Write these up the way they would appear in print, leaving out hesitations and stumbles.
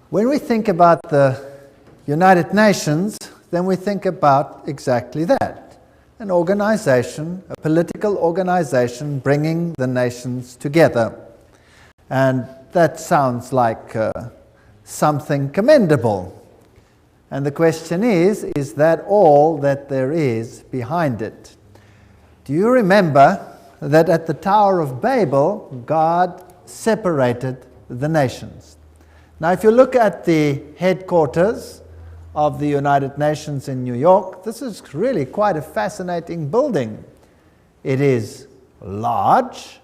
When we think about the United Nations, then we think about exactly that. An organization, a political organization bringing the nations together. And that sounds like something commendable. And the question is that all that there is behind it? Do you remember that at the Tower of Babel, God separated the nations? Now, if you look at the headquarters of the United Nations in New York, this is really quite a fascinating building. It is large,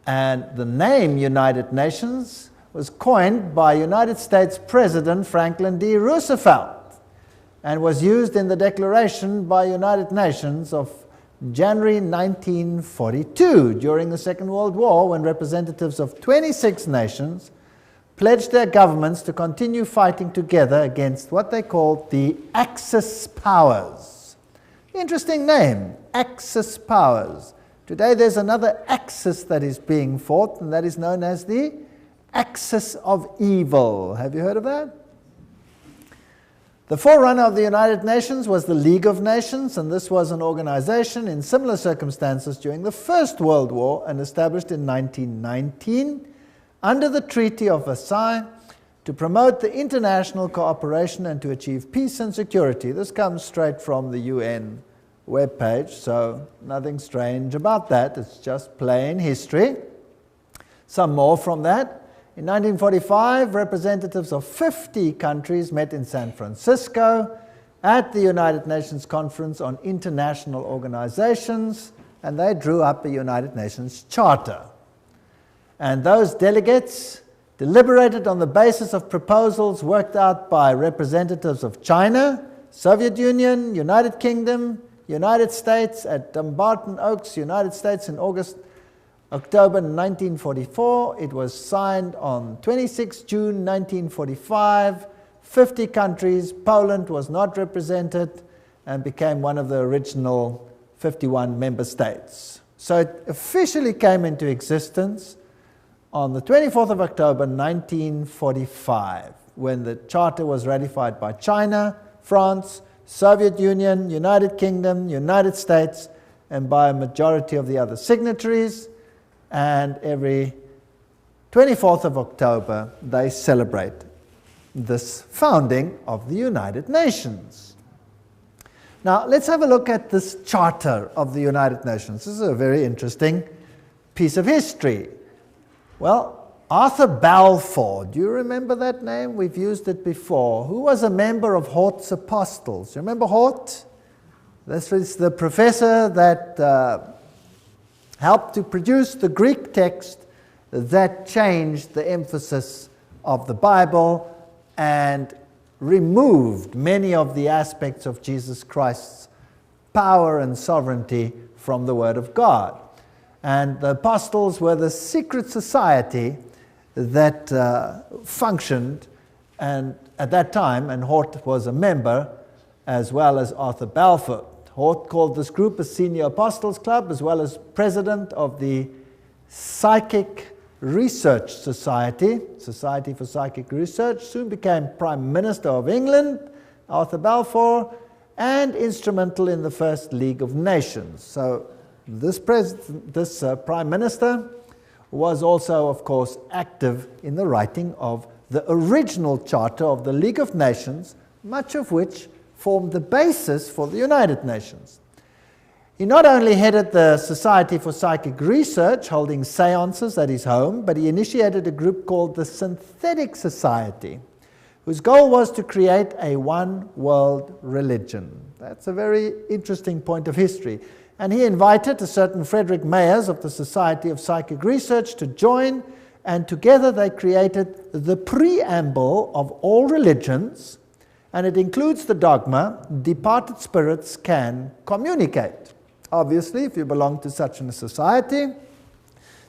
and the name United Nations was coined by United States President Franklin D. Roosevelt and was used in the Declaration by United Nations of January 1942 during the Second World War, when representatives of 26 nations pledged their governments to continue fighting together against what they called the Axis powers. Interesting name, Axis powers. Today there's another axis that is being fought, and that is known as the Axis of Evil. Have you heard of that? The forerunner of the United Nations was the League of Nations, and this was an organization in similar circumstances during the First World War and established in 1919 under the Treaty of Versailles to promote the international cooperation and to achieve peace and security. This comes straight from the UN webpage, so nothing strange about that. It's just plain history. Some more from that. In 1945, representatives of 50 countries met in San Francisco at the United Nations Conference on International Organizations, and they drew up a United Nations Charter. And those delegates deliberated on the basis of proposals worked out by representatives of China, Soviet Union, United Kingdom, United States at Dumbarton Oaks, United States in October 1944. It was signed on 26 June 1945. 50 countries. Poland was not represented and became one of the original 51 member states. So it officially came into existence on the 24th of October 1945, when the Charter was ratified by China, France, Soviet Union, United Kingdom, United States, and by a majority of the other signatories. And every 24th of October, they celebrate this founding of the United Nations. Now, let's have a look at this Charter of the United Nations. This is a very interesting piece of history. Well, Arthur Balfour, do you remember that name? We've used it before. Who was a member of Hort's Apostles? You remember Hort? This was the professor that helped to produce the Greek text that changed the emphasis of the Bible and removed many of the aspects of Jesus Christ's power and sovereignty from the Word of God. And the apostles were the secret society that functioned and at that time, and Hort was a member, as well as Arthur Balfour. Hort called this group a Senior Apostles Club, as well as president of the Psychic Research Society, Society for Psychic Research, soon became Prime Minister of England, Arthur Balfour, and instrumental in the First League of Nations. So this Prime Minister was also, of course, active in the writing of the original Charter of the League of Nations, much of which formed the basis for the United Nations. He not only headed the Society for Psychic Research, holding seances at his home, but he initiated a group called the Synthetic Society, whose goal was to create a one-world religion. That's a very interesting point of history. And he invited a certain Frederick Mayers of the Society of Psychic Research to join, and together they created the preamble of all religions, and it includes the dogma, departed spirits can communicate. Obviously, if you belong to such a society,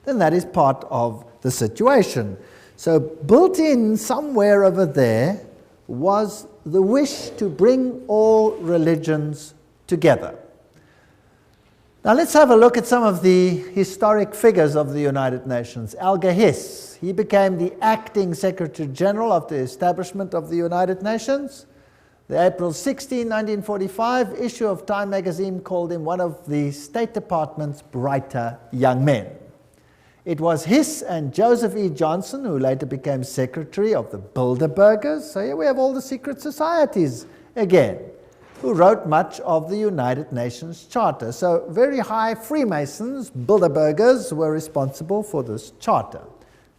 then that is part of the situation. So built in somewhere over there was the wish to bring all religions together. Now let's have a look at some of the historic figures of the United Nations. Alger Hiss, he became the acting Secretary General of the establishment of the United Nations. The April 16, 1945 issue of Time magazine called him one of the State Department's brighter young men. It was Hiss and Joseph E. Johnson who later became Secretary of the Bilderbergers. So here we have all the secret societies again, who wrote much of the United Nations Charter. So very high Freemasons, Bilderbergers, were responsible for this charter.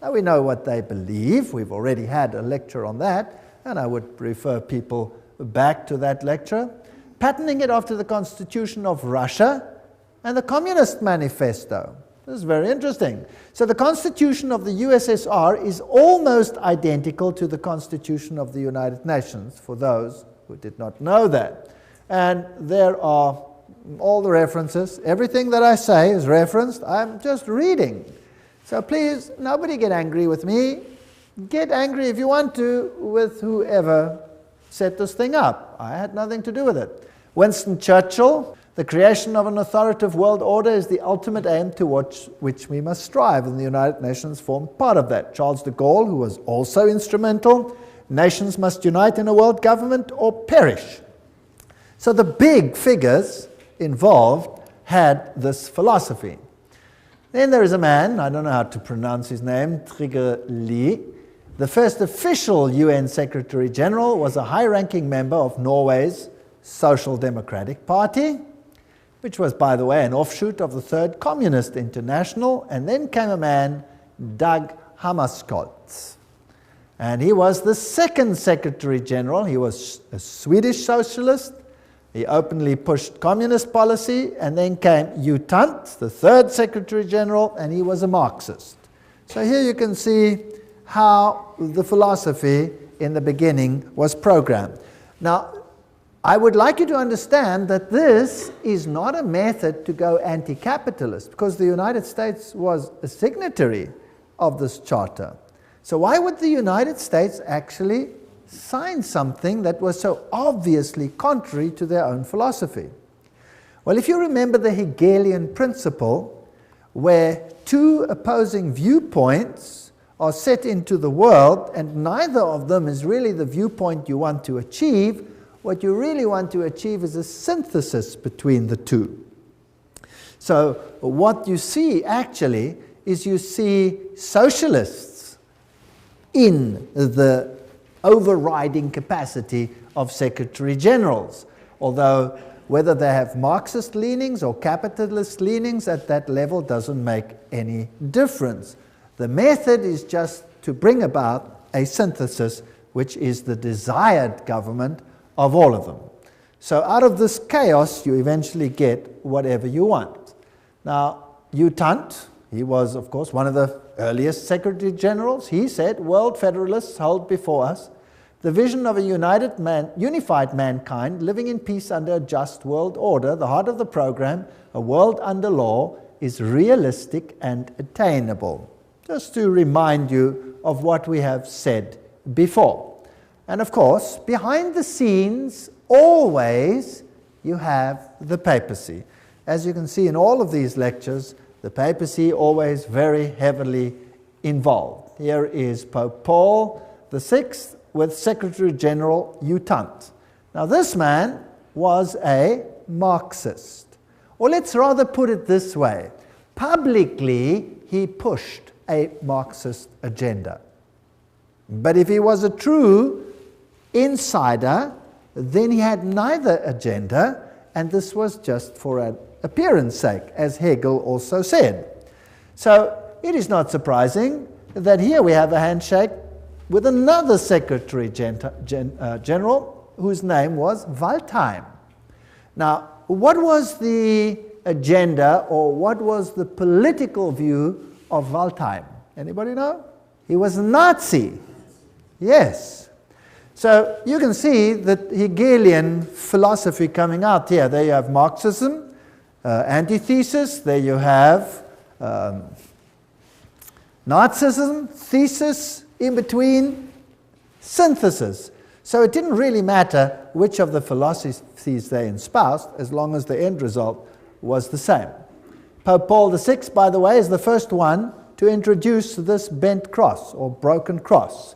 Now we know what they believe. We've already had a lecture on that, and I would refer people back to that lecture. Patterning it after the Constitution of Russia and the Communist Manifesto. This is very interesting. So the Constitution of the USSR is almost identical to the Constitution of the United Nations, for those who did not know that. And there are all the references. Everything that I say is referenced. I'm just reading. So please, nobody get angry with me. Get angry if you want to with whoever set this thing up. I had nothing to do with it. Winston Churchill, the creation of an authoritative world order is the ultimate aim towards which we must strive, and the United Nations formed part of that. Charles de Gaulle, who was also instrumental, nations must unite in a world government or perish. So the big figures involved had this philosophy. Then there is a man, I don't know how to pronounce his name, Trygve Lie. The first official UN Secretary General was a high-ranking member of Norway's Social Democratic Party, which was, by the way, an offshoot of the Third Communist International. And then came a man, Dag Hammarskjöld. And he was the second Secretary General. He was a Swedish socialist. He openly pushed communist policy. And then came U Thant, the third Secretary General, and he was a Marxist. So here you can see how the philosophy in the beginning was programmed. Now, I would like you to understand that this is not a method to go anti-capitalist, because the United States was a signatory of this charter. So why would the United States actually sign something that was so obviously contrary to their own philosophy? Well, if you remember the Hegelian principle, where two opposing viewpoints are set into the world, and neither of them is really the viewpoint you want to achieve, what you really want to achieve is a synthesis between the two. So what you see actually is you see socialists in the overriding capacity of Secretary Generals, although whether they have Marxist leanings or capitalist leanings at that level doesn't make any difference. The method is just to bring about a synthesis, which is the desired government of all of them. So out of this chaos, you eventually get whatever you want. Now, U Thant, he was, of course, one of the earliest Secretary Generals. He said, "World Federalists hold before us the vision of a unified mankind living in peace under a just world order. The heart of the program, a world under law, is realistic and attainable." Just to remind you of what we have said before. And of course, behind the scenes, always you have the papacy. As you can see in all of these lectures, the papacy always very heavily involved. Here is Pope Paul VI with Secretary General U Thant. Now this man was a Marxist. Or let's rather put it this way. Publicly, he pushed a Marxist agenda. But if he was a true insider, then he had neither agenda, and this was just for an appearance sake, as Hegel also said. So it is not surprising that here we have a handshake with another Secretary General whose name was Waldheim. Now, what was the agenda, or what was the political view of Waldheim? Anybody know? He was a Nazi. Yes. So you can see the Hegelian philosophy coming out here. There you have Marxism, antithesis. There you have Nazism, thesis, in between, synthesis. So it didn't really matter which of the philosophies they espoused, as long as the end result was the same. Pope Paul VI, by the way, is the first one to introduce this bent cross or broken cross.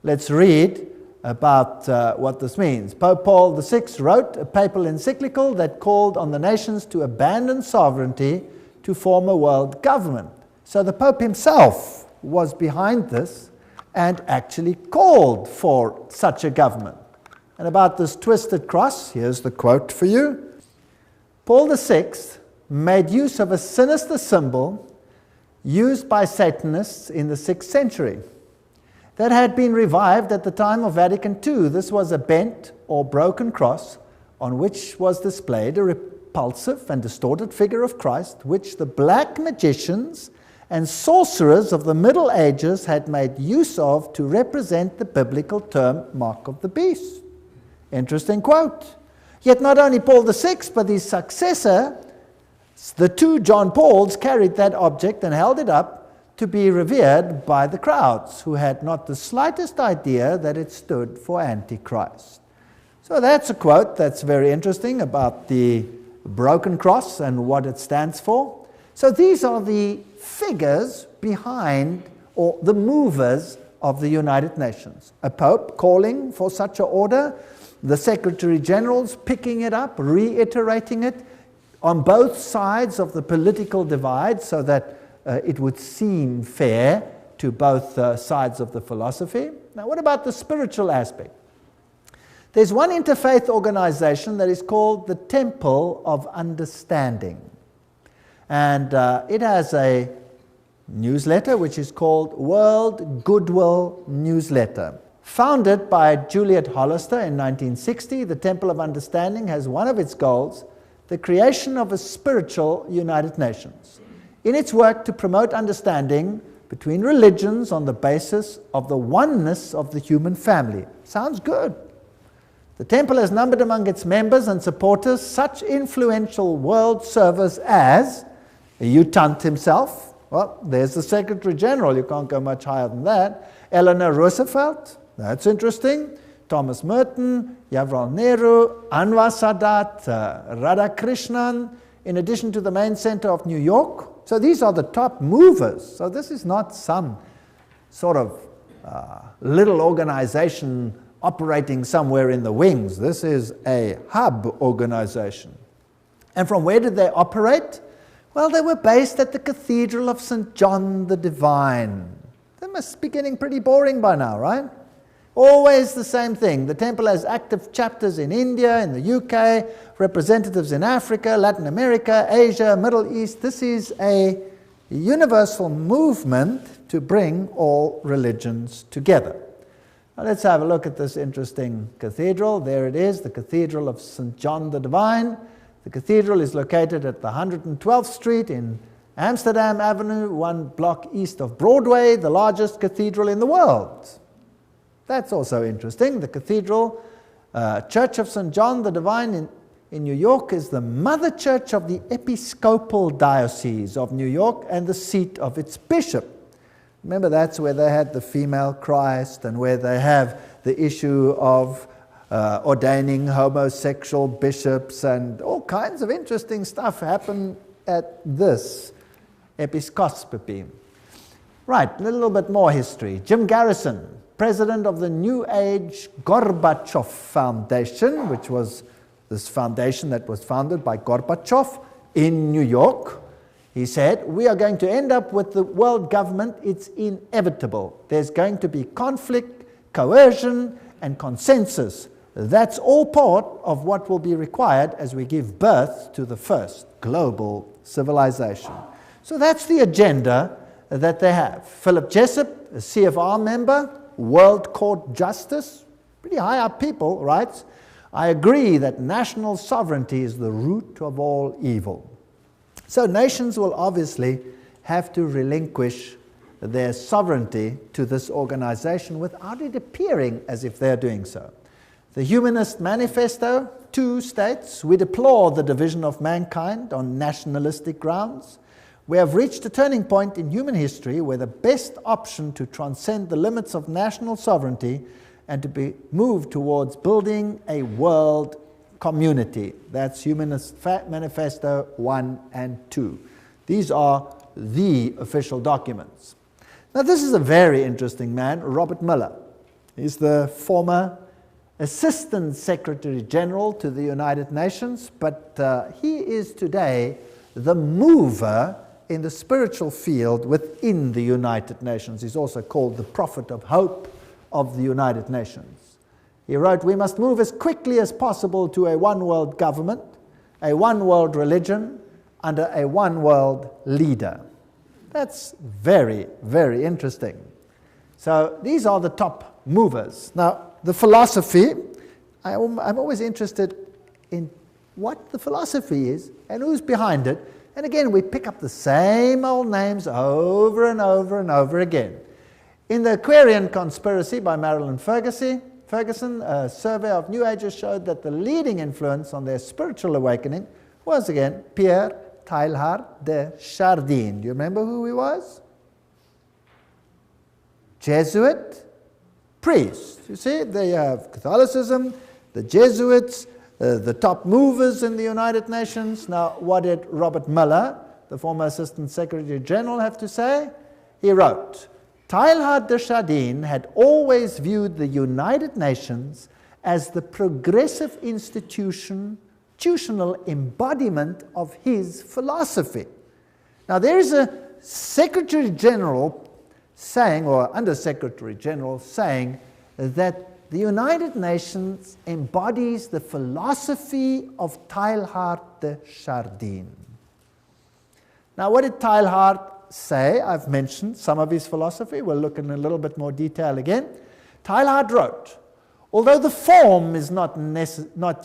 Let's read about what this means. Pope Paul VI wrote a papal encyclical that called on the nations to abandon sovereignty to form a world government. So the Pope himself was behind this and actually called for such a government. And about this twisted cross, here's the quote for you. Paul VI made use of a sinister symbol used by Satanists in the 6th century that had been revived at the time of Vatican II. This was a bent or broken cross on which was displayed a repulsive and distorted figure of Christ, which the black magicians and sorcerers of the Middle Ages had made use of to represent the biblical term mark of the beast. Interesting quote. Yet not only Paul VI, but his successor, the two John Pauls, carried that object and held it up to be revered by the crowds, who had not the slightest idea that it stood for Antichrist. So that's a quote that's very interesting about the broken cross and what it stands for. So these are the figures behind, or the movers of the United Nations. A pope calling for such an order, the Secretary Generals picking it up, reiterating it on both sides of the political divide so that it would seem fair to both sides of the philosophy. Now, what about the spiritual aspect? There's one interfaith organization that is called the Temple of Understanding. And it has a newsletter which is called World Goodwill Newsletter. Founded by Juliet Hollister in 1960, the Temple of Understanding has one of its goals the creation of a spiritual United Nations. In its work to promote understanding between religions on the basis of the oneness of the human family. Sounds good. The temple has numbered among its members and supporters such influential world servers as U Thant himself. Well, there's the Secretary General. You can't go much higher than that. Eleanor Roosevelt. That's interesting. Thomas Merton, Jawaharlal Nehru, Anwar Sadat, Radhakrishnan, in addition to the main center of New York. So these are the top movers. So this is not some sort of little organization operating somewhere in the wings. This is a hub organization. And from where did they operate? Well, they were based at the Cathedral of St. John the Divine. That must be getting pretty boring by now, right? Always the same thing. The temple has active chapters in India, in the UK, representatives in Africa, Latin America, Asia, Middle East. This is a universal movement to bring all religions together. Now let's have a look at this interesting cathedral. There it is, the Cathedral of St. John the Divine. The cathedral is located at the 112th Street in Amsterdam Avenue, 1 block east of Broadway, the largest cathedral in the world. That's also interesting. The Cathedral Church of St. John the Divine in New York is the mother church of the Episcopal Diocese of New York and the seat of its bishop. Remember, that's where they had the female Christ and where they have the issue of ordaining homosexual bishops, and all kinds of interesting stuff happen at this episcopacy. Right, a little bit more history. Jim Garrison, president of the New Age Gorbachev Foundation, which was this foundation that was founded by Gorbachev in New York. He said, we are going to end up with the world government. It's inevitable. There's going to be conflict, coercion, and consensus. That's all part of what will be required as we give birth to the first global civilization. So that's the agenda that they have. Philip Jessup, a CFR member, World Court Justice, pretty high up people, writes, I agree that national sovereignty is the root of all evil. So nations will obviously have to relinquish their sovereignty to this organization without it appearing as if they're doing so. The Humanist Manifesto, 2 states, we deplore the division of mankind on nationalistic grounds. We have reached a turning point in human history where the best option to transcend the limits of national sovereignty and to be moved towards building a world community. That's Humanist Manifesto 1 and 2. These are the official documents. Now this is a very interesting man, Robert Mueller. He's the former Assistant Secretary General to the United Nations, but he is today the mover in the spiritual field within the United Nations. He's also called the prophet of hope of the United Nations. He wrote, "We must move as quickly as possible to a one-world government, a one-world religion, under a one-world leader." That's very, very interesting. So these are the top movers. Now, the philosophy, I'm always interested in what the philosophy is and who's behind it. And again, we pick up the same old names over and over and over again. In the Aquarian Conspiracy by Marilyn Ferguson, a survey of New Agers showed that the leading influence on their spiritual awakening was, again, Pierre Teilhard de Chardin. Do you remember who he was? Jesuit priest. You see, they have Catholicism, the Jesuits, the top movers in the United Nations. Now, what did Robert Mueller, the former Assistant Secretary General, have to say? He wrote, "Teilhard de Chardin had always viewed the United Nations as the progressive institutional embodiment of his philosophy." Now, there is a Secretary General saying, or Under Secretary General saying, that the United Nations embodies the philosophy of Teilhard de Chardin. Now, what did Teilhard say? I've mentioned some of his philosophy. We'll look in a little bit more detail again. Teilhard wrote, "Although the form is not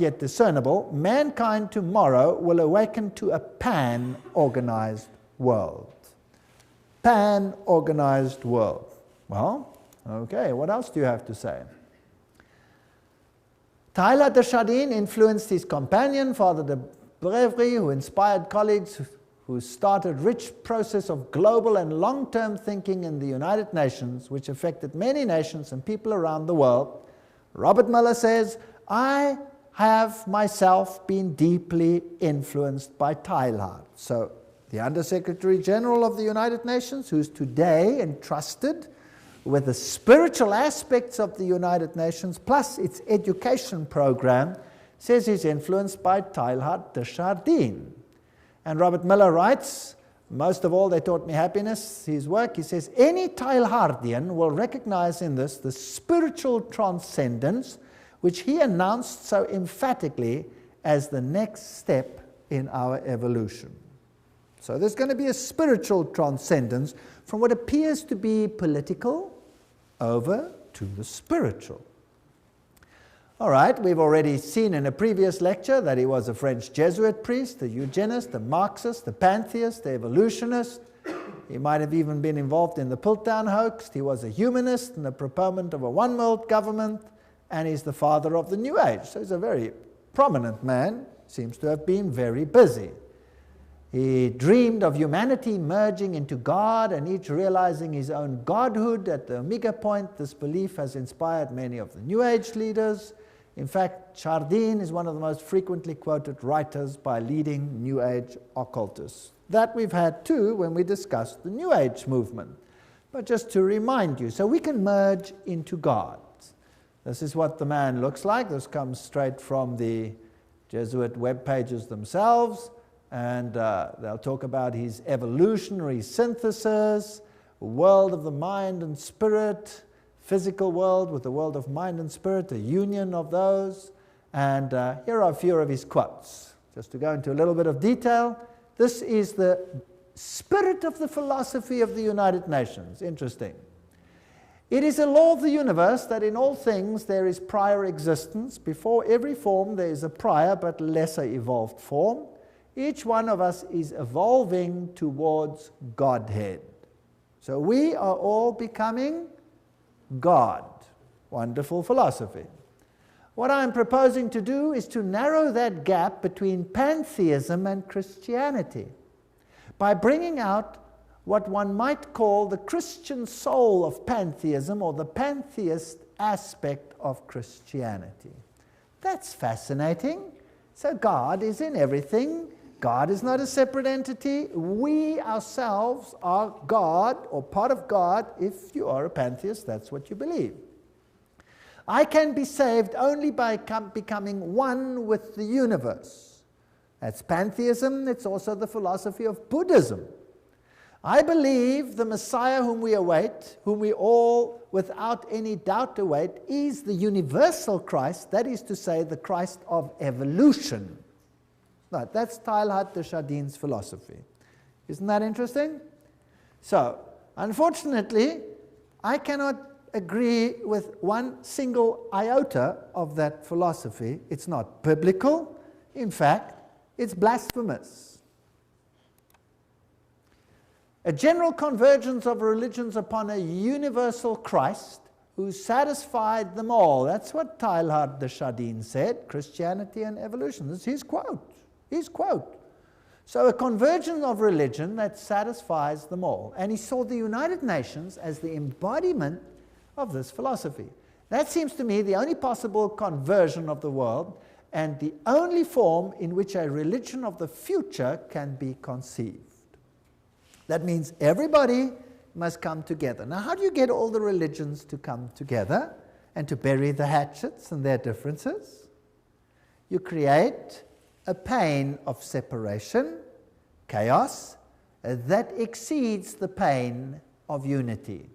yet discernible, mankind tomorrow will awaken to a pan-organized world." Pan-organized world. Well, okay, what else do you have to say? Teilhard de Chardin influenced his companion, Father de Brevry, who inspired colleagues who started rich process of global and long-term thinking in the United Nations, which affected many nations and people around the world. Robert Mueller says, "I have myself been deeply influenced by Teilhard." So the Under-Secretary General of the United Nations, who's today entrusted with the spiritual aspects of the United Nations, plus its education program, says he's influenced by Teilhard de Chardin. And Robert Mueller writes, "Most of all, they taught me happiness." His work, he says, "Any Teilhardian will recognize in this the spiritual transcendence which he announced so emphatically as the next step in our evolution." So there's going to be a spiritual transcendence from what appears to be political over to the spiritual. All right, we've already seen in a previous lecture that he was a French Jesuit priest, a eugenist, a Marxist, a pantheist, a evolutionist. He might have even been involved in the Piltdown hoax. He was a humanist and a proponent of a one-world government, and he's the father of the New Age. So he's a very prominent man, seems to have been very busy. He dreamed of humanity merging into God and each realizing his own godhood at the Omega point. This belief has inspired many of the New Age leaders. In fact, Chardin is one of the most frequently quoted writers by leading New Age occultists. That we've had too when we discussed the New Age movement. But just to remind you, so we can merge into God. This is what the man looks like. This comes straight from the Jesuit web pages themselves. And they'll talk about his evolutionary synthesis, world of the mind and spirit, physical world with the world of mind and spirit, a union of those. And here are a few of his quotes. Just to go into a little bit of detail, this is the spirit of the philosophy of the United Nations. Interesting. "It is a law of the universe that in all things there is prior existence. Before every form there is a prior but lesser evolved form. Each one of us is evolving towards Godhead." So we are all becoming God. Wonderful philosophy. What I'm proposing to do is to narrow that gap between pantheism and Christianity by bringing out what one might call the Christian soul of pantheism, or the pantheist aspect of Christianity. That's fascinating. So God is in everything. God is not a separate entity. We ourselves are God, or part of God. If you are a pantheist, that's what you believe. I can be saved only by becoming one with the universe. That's pantheism. It's also the philosophy of Buddhism. I believe the Messiah whom we await, whom we all without any doubt await, is the universal Christ, that is to say, the Christ of evolution. Right, that's Teilhard de Chardin's philosophy. Isn't that interesting? So, unfortunately, I cannot agree with one single iota of that philosophy. It's not biblical. In fact, it's blasphemous. A general convergence of religions upon a universal Christ who satisfied them all. That's what Teilhard de Chardin said, Christianity and evolution. This is his quote. His quote. So a convergence of religion that satisfies them all. And he saw the United Nations as the embodiment of this philosophy. That seems to me the only possible conversion of the world and the only form in which a religion of the future can be conceived. That means everybody must come together. Now, how do you get all the religions to come together and to bury the hatchets and their differences? You create a pain of separation, chaos, that exceeds the pain of unity.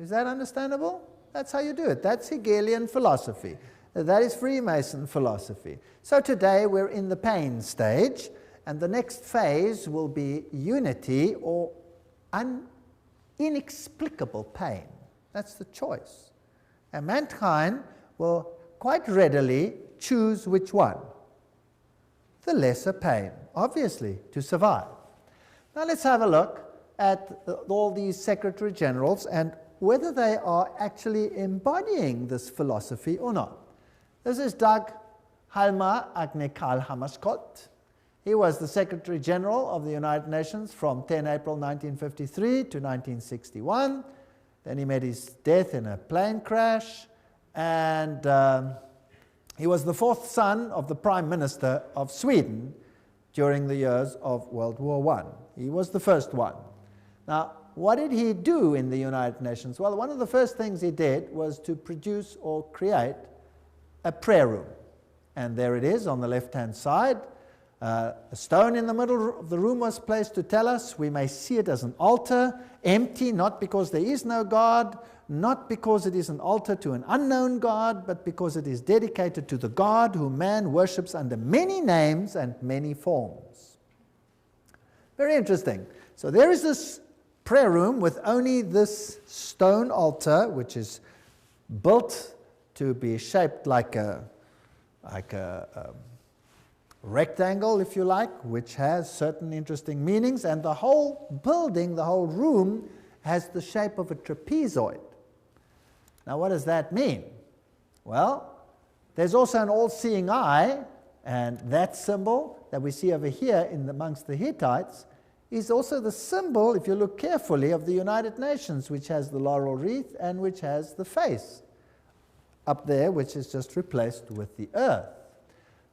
Is that understandable? That's how you do it. That's Hegelian philosophy. That is Freemason philosophy. So today we're in the pain stage, and the next phase will be unity or inexplicable pain. That's the choice. And mankind will quite readily choose which one? The lesser pain, obviously, to survive. Now let's have a look at all these secretary generals and whether they are actually embodying this philosophy or not. This is Dag Hjalmar Agne Hammarskjöld. He was the Secretary General of the United Nations from 10 April 1953 to 1961. Then he met his death in a plane crash, and he was the fourth son of the Prime Minister of Sweden during the years of World War I. He was the first one. Now, what did he do in the United Nations? Well, one of the first things he did was to produce or create a prayer room. And there it is on the left-hand side. A stone in the middle of the room was placed to tell us we may see it as an altar, empty, not because there is no God, not because it is an altar to an unknown God, but because it is dedicated to the God whom man worships under many names and many forms. Very interesting. So there is this prayer room with only this stone altar, which is built to be shaped like a rectangle, if you like, which has certain interesting meanings, and the whole building, the whole room, has the shape of a trapezoid. Now, what does that mean? Well, there's also an all-seeing eye, and that symbol that we see over here amongst the Hittites is also the symbol, if you look carefully, of the United Nations, which has the laurel wreath and which has the face up there, which is just replaced with the earth.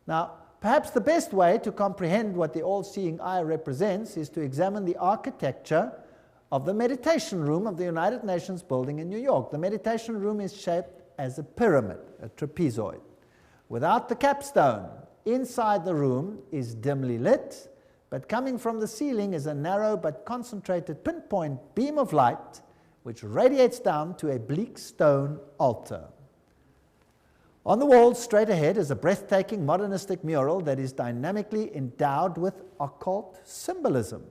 Now, perhaps the best way to comprehend what the all-seeing eye represents is to examine the architecture of the meditation room of the United Nations building in New York. The meditation room is shaped as a pyramid, a trapezoid. Without the capstone, inside the room is dimly lit, but coming from the ceiling is a narrow but concentrated pinpoint beam of light which radiates down to a bleak stone altar. On the wall straight ahead is a breathtaking modernistic mural that is dynamically endowed with occult symbolism,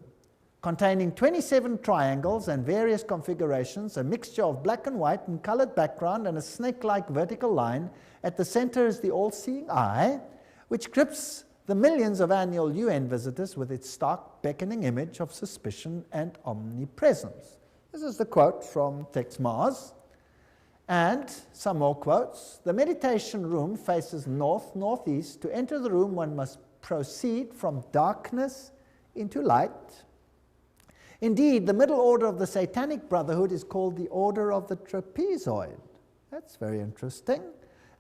containing 27 triangles and various configurations, a mixture of black and white and colored background and a snake-like vertical line. At the center is the all-seeing eye, which grips the millions of annual UN visitors with its stark beckoning image of suspicion and omnipresence. This is the quote from Tex Mars. And some more quotes. The meditation room faces north-northeast. To enter the room, one must proceed from darkness into light. Indeed, the middle order of the Satanic Brotherhood is called the Order of the Trapezoid. That's very interesting.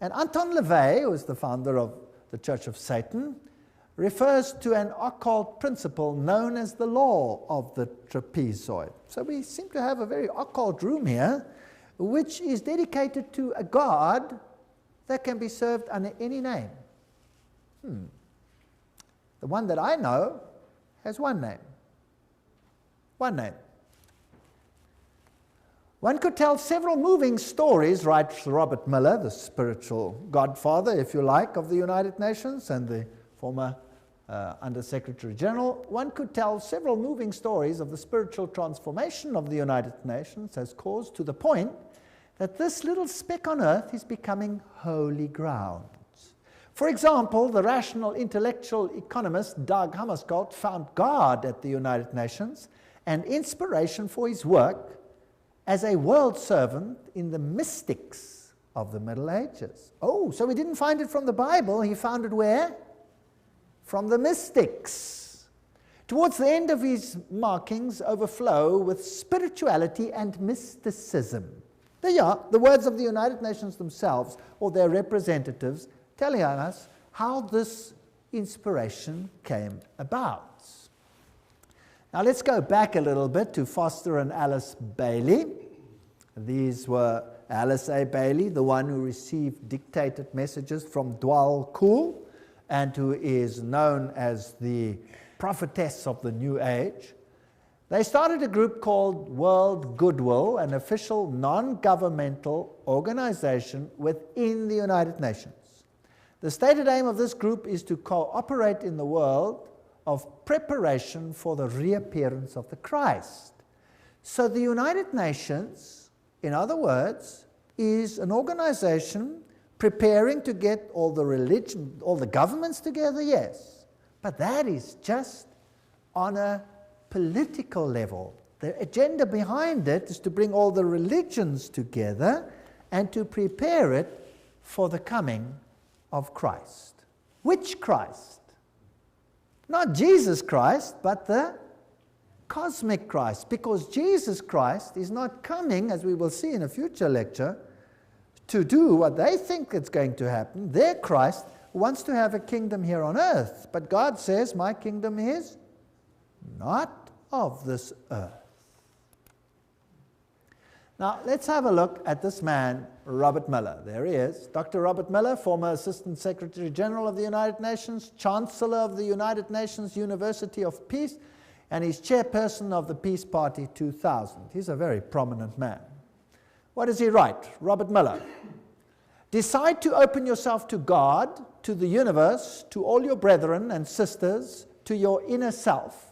And Anton LaVey, who is the founder of the Church of Satan, refers to an occult principle known as the law of the trapezoid. So we seem to have a very occult room here, which is dedicated to a god that can be served under any name. The one that I know has one name. One name. One could tell several moving stories, writes Robert Mueller, the spiritual godfather, if you like, of the United Nations and the former Under-Secretary General. One could tell several moving stories of the spiritual transformation of the United Nations has caused to the point that this little speck on earth is becoming holy ground. For example, the rational intellectual economist Dag Hammarskjöld found God at the United Nations and inspiration for his work as a world servant in the mystics of the Middle Ages. Oh, so he didn't find it from the Bible, he found it where? From the mystics. Towards the end of his markings overflow with spirituality and mysticism. There you are, the words of the United Nations themselves, or their representatives, telling us how this inspiration came about. Now let's go back a little bit to Foster and Alice Bailey. These were Alice A. Bailey, the one who received dictated messages from Dwal Kul and who is known as the prophetess of the New Age. They started a group called World Goodwill, an official non-governmental organization within the United Nations. The stated aim of this group is to cooperate in the world of preparation for the reappearance of the Christ. So the United Nations, in other words, is an organization preparing to get all the governments together, yes. But that is just on a political level. The agenda behind it is to bring all the religions together and to prepare it for the coming of Christ. Which Christ? Not Jesus Christ, but the cosmic Christ, because Jesus Christ is not coming, as we will see in a future lecture, to do what they think is going to happen. Their Christ wants to have a kingdom here on earth, but God says, my kingdom is not of this earth. Now, let's have a look at this man, Robert Mueller. There he is, Dr. Robert Mueller, former Assistant Secretary General of the United Nations, Chancellor of the United Nations University of Peace, and he's chairperson of the Peace Party 2000. He's a very prominent man. What does he write? Robert Mueller. Decide to open yourself to God, to the universe, to all your brethren and sisters, to your inner self,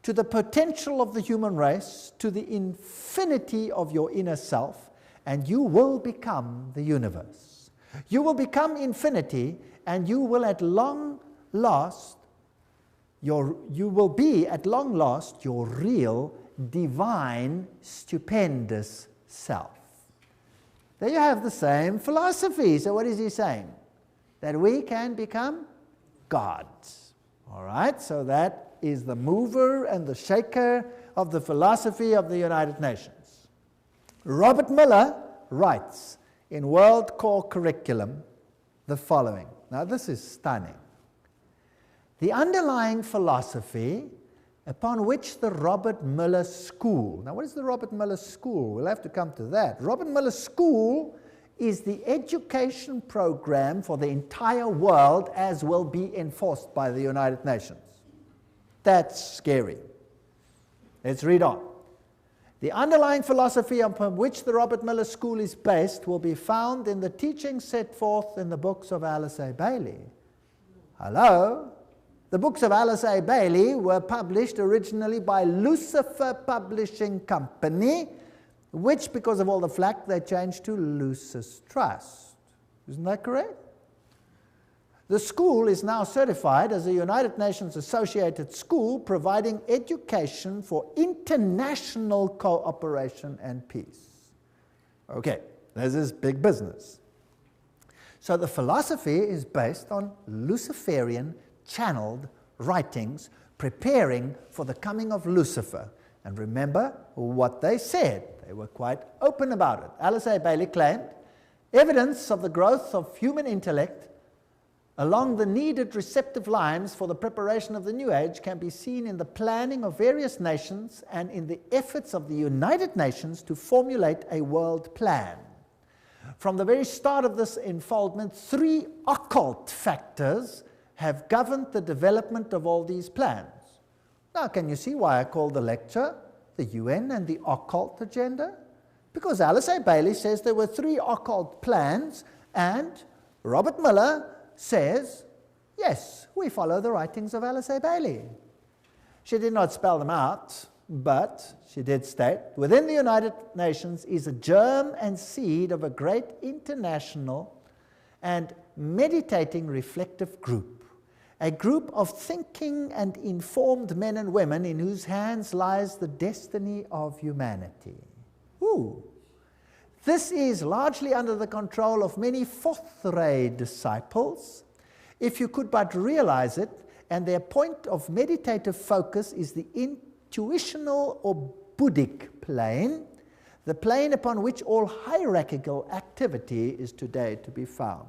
to the potential of the human race, to the infinity of your inner self, and you will become the universe. You will become infinity, and you will at long last, you will be at long last your real, divine, stupendous self. There you have the same philosophy. So what is he saying? That we can become gods. All right, so that is the mover and the shaker of the philosophy of the United Nations. Robert Mueller writes in World Core Curriculum the following. Now this is stunning. The underlying philosophy upon which the Robert Mueller School, now what is the Robert Mueller School? We'll have to come to that. Robert Mueller School is the education program for the entire world as will be enforced by the United Nations. That's scary. Let's read on. The underlying philosophy upon which the Robert Mueller School is based will be found in the teachings set forth in the books of Alice A. Bailey. Hello? The books of Alice A. Bailey were published originally by Lucifer Publishing Company, which, because of all the flack, they changed to Lucis Trust. Isn't that correct? The school is now certified as a United Nations associated school providing education for international cooperation and peace. Okay, this is big business. So the philosophy is based on Luciferian channeled writings preparing for the coming of Lucifer. And remember what they said. They were quite open about it. Alice A. Bailey claimed evidence of the growth of human intellect along the needed receptive lines for the preparation of the new age can be seen in the planning of various nations and in the efforts of the United Nations to formulate a world plan. From the very start of this unfoldment, 3 occult factors have governed the development of all these plans. Now, can you see why I call the lecture the UN and the Occult Agenda? Because Alice A. Bailey says there were 3 occult plans, and Robert Mueller says, yes, we follow the writings of Alice A. Bailey. She did not spell them out, but she did state, within the United Nations is a germ and seed of a great international and meditating reflective group, a group of thinking and informed men and women in whose hands lies the destiny of humanity. Ooh. This is largely under the control of many fourth-ray disciples, if you could but realize it, and their point of meditative focus is the intuitional or Buddhic plane, the plane upon which all hierarchical activity is today to be found.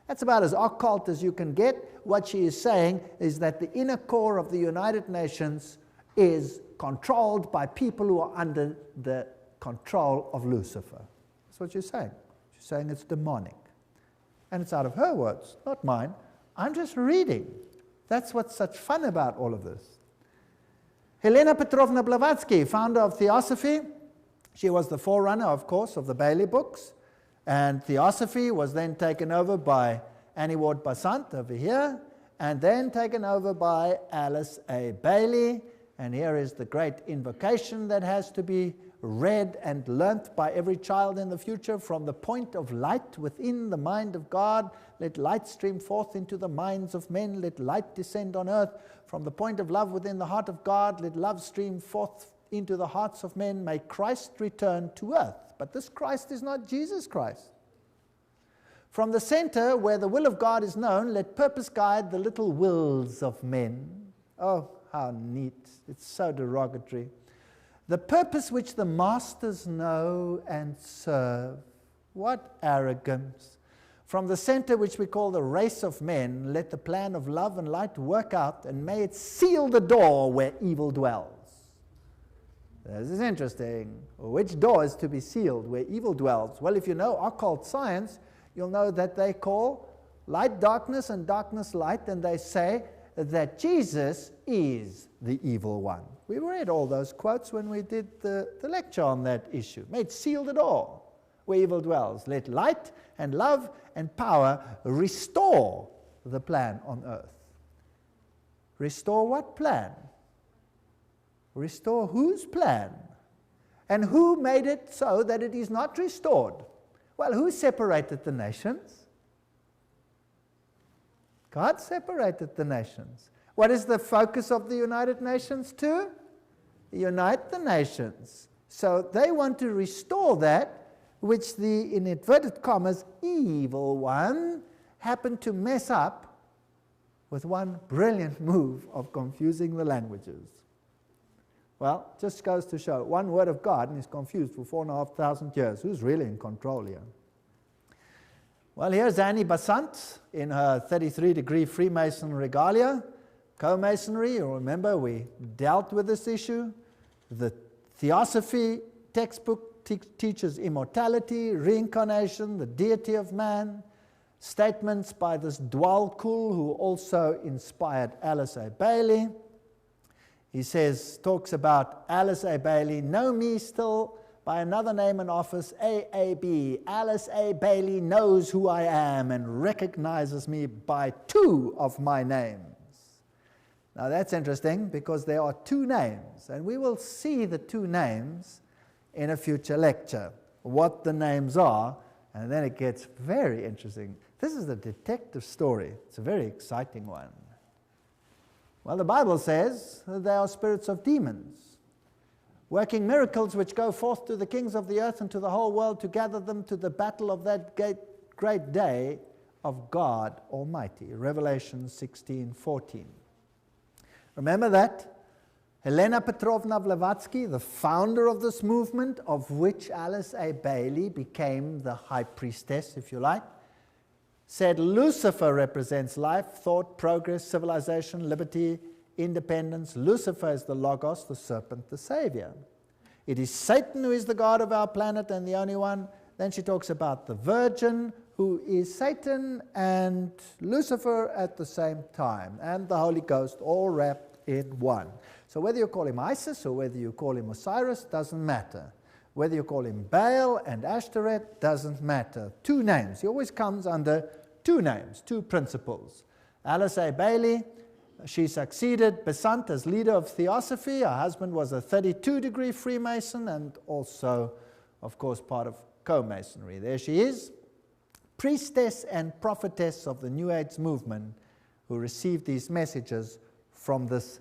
That's about as occult as you can get. What she is saying is that the inner core of the United Nations is controlled by people who are under the control of Lucifer. That's what she's saying. She's saying it's demonic. And it's out of her words, not mine. I'm just reading. That's what's such fun about all of this. Helena Petrovna Blavatsky, founder of Theosophy. She was the forerunner, of course, of the Bailey books. And Theosophy was then taken over by Annie Ward Basant over here, and then taken over by Alice A. Bailey. And here is the great invocation that has to be read and learnt by every child in the future. From the point of light within the mind of God, let light stream forth into the minds of men, let light descend on earth. From the point of love within the heart of God, let love stream forth into the hearts of men. May Christ return to earth. But this Christ is not Jesus Christ. From the center where the will of God is known, let purpose guide the little wills of men. Oh, how neat. It's so derogatory. The purpose which the masters know and serve. What arrogance. From the center which we call the race of men, let the plan of love and light work out, and may it seal the door where evil dwells. This is interesting. Which door is to be sealed where evil dwells? Well, if you know occult science, you'll know that they call light darkness and darkness light, and they say that Jesus is the evil one. We read all those quotes when we did the lecture on that issue. May it seal the door where evil dwells. Let light and love and power restore the plan on earth. Restore what plan? Restore whose plan? And who made it so that it is not restored? Well, who separated the nations? God separated the nations. What is the focus of the United Nations to? Unite the nations. So they want to restore that which the, in inverted commas, evil one happened to mess up with one brilliant move of confusing the languages. Well, just goes to show, one word of God and is confused for 4,500 years. Who's really in control here? Well, here's Annie Basant in her 33-degree Freemason regalia. Co-Masonry, you remember we dealt with this issue. The Theosophy textbook teaches immortality, reincarnation, the deity of man. Statements by this Dwal Kul, who also inspired Alice A. Bailey. He says, talks about Alice A. Bailey, know me still by another name and office, AAB. Alice A. Bailey knows who I am and recognizes me by 2 of my names. Now that's interesting because there are 2 names, and we will see the 2 names in a future lecture, what the names are, and then it gets very interesting. This is a detective story. It's a very exciting one. Well, the Bible says that they are spirits of demons, working miracles which go forth to the kings of the earth and to the whole world to gather them to the battle of that great day of God Almighty. Revelation 16:14. Remember that? Helena Petrovna Blavatsky, the founder of this movement, of which Alice A. Bailey became the high priestess, if you like, said Lucifer represents life, thought, progress, civilization, liberty, independence. Lucifer is the Logos, the serpent, the Savior. It is Satan who is the God of our planet and the only one. Then she talks about the Virgin, who is Satan and Lucifer at the same time, and the Holy Ghost, all wrapped in one. So whether you call him Isis or whether you call him Osiris, doesn't matter. Whether you call him Baal and Ashtoreth, doesn't matter. Two names. He always comes under two names, two principles. Alice A. Bailey, she succeeded Besant as leader of Theosophy. Her husband was a 32-degree Freemason and also, of course, part of co-Masonry. There she is, priestess and prophetess of the New Age movement, who received these messages from this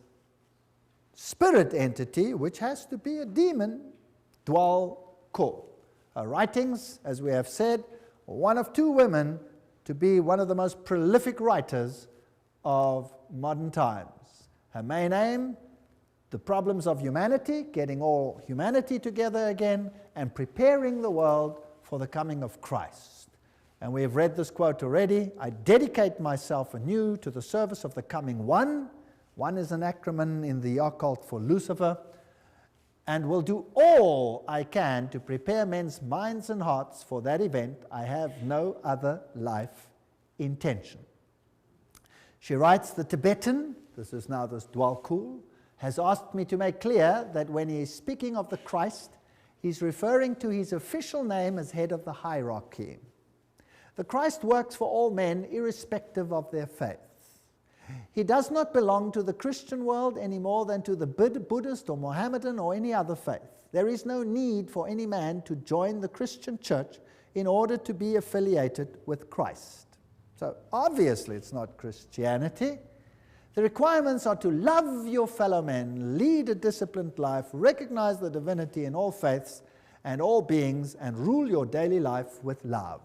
spirit entity, which has to be a demon, Dwal Kor. Her writings, as we have said, are one of two women to be one of the most prolific writers of modern times. Her main aim, the problems of humanity, getting all humanity together again, and preparing the world for the coming of Christ. And we have read this quote already. I dedicate myself anew to the service of the coming One. One is an acronym in the occult for Lucifer. And will do all I can to prepare men's minds and hearts for that event. I have no other life intention. She writes, the Tibetan, this is now this Dwal Kor, has asked me to make clear that when he is speaking of the Christ, he's referring to his official name as head of the hierarchy. The Christ works for all men irrespective of their faith. He does not belong to the Christian world any more than to the Buddhist or Mohammedan or any other faith. There is no need for any man to join the Christian church in order to be affiliated with Christ. So obviously it's not Christianity. The requirements are to love your fellow men, lead a disciplined life, recognize the divinity in all faiths and all beings, and rule your daily life with love.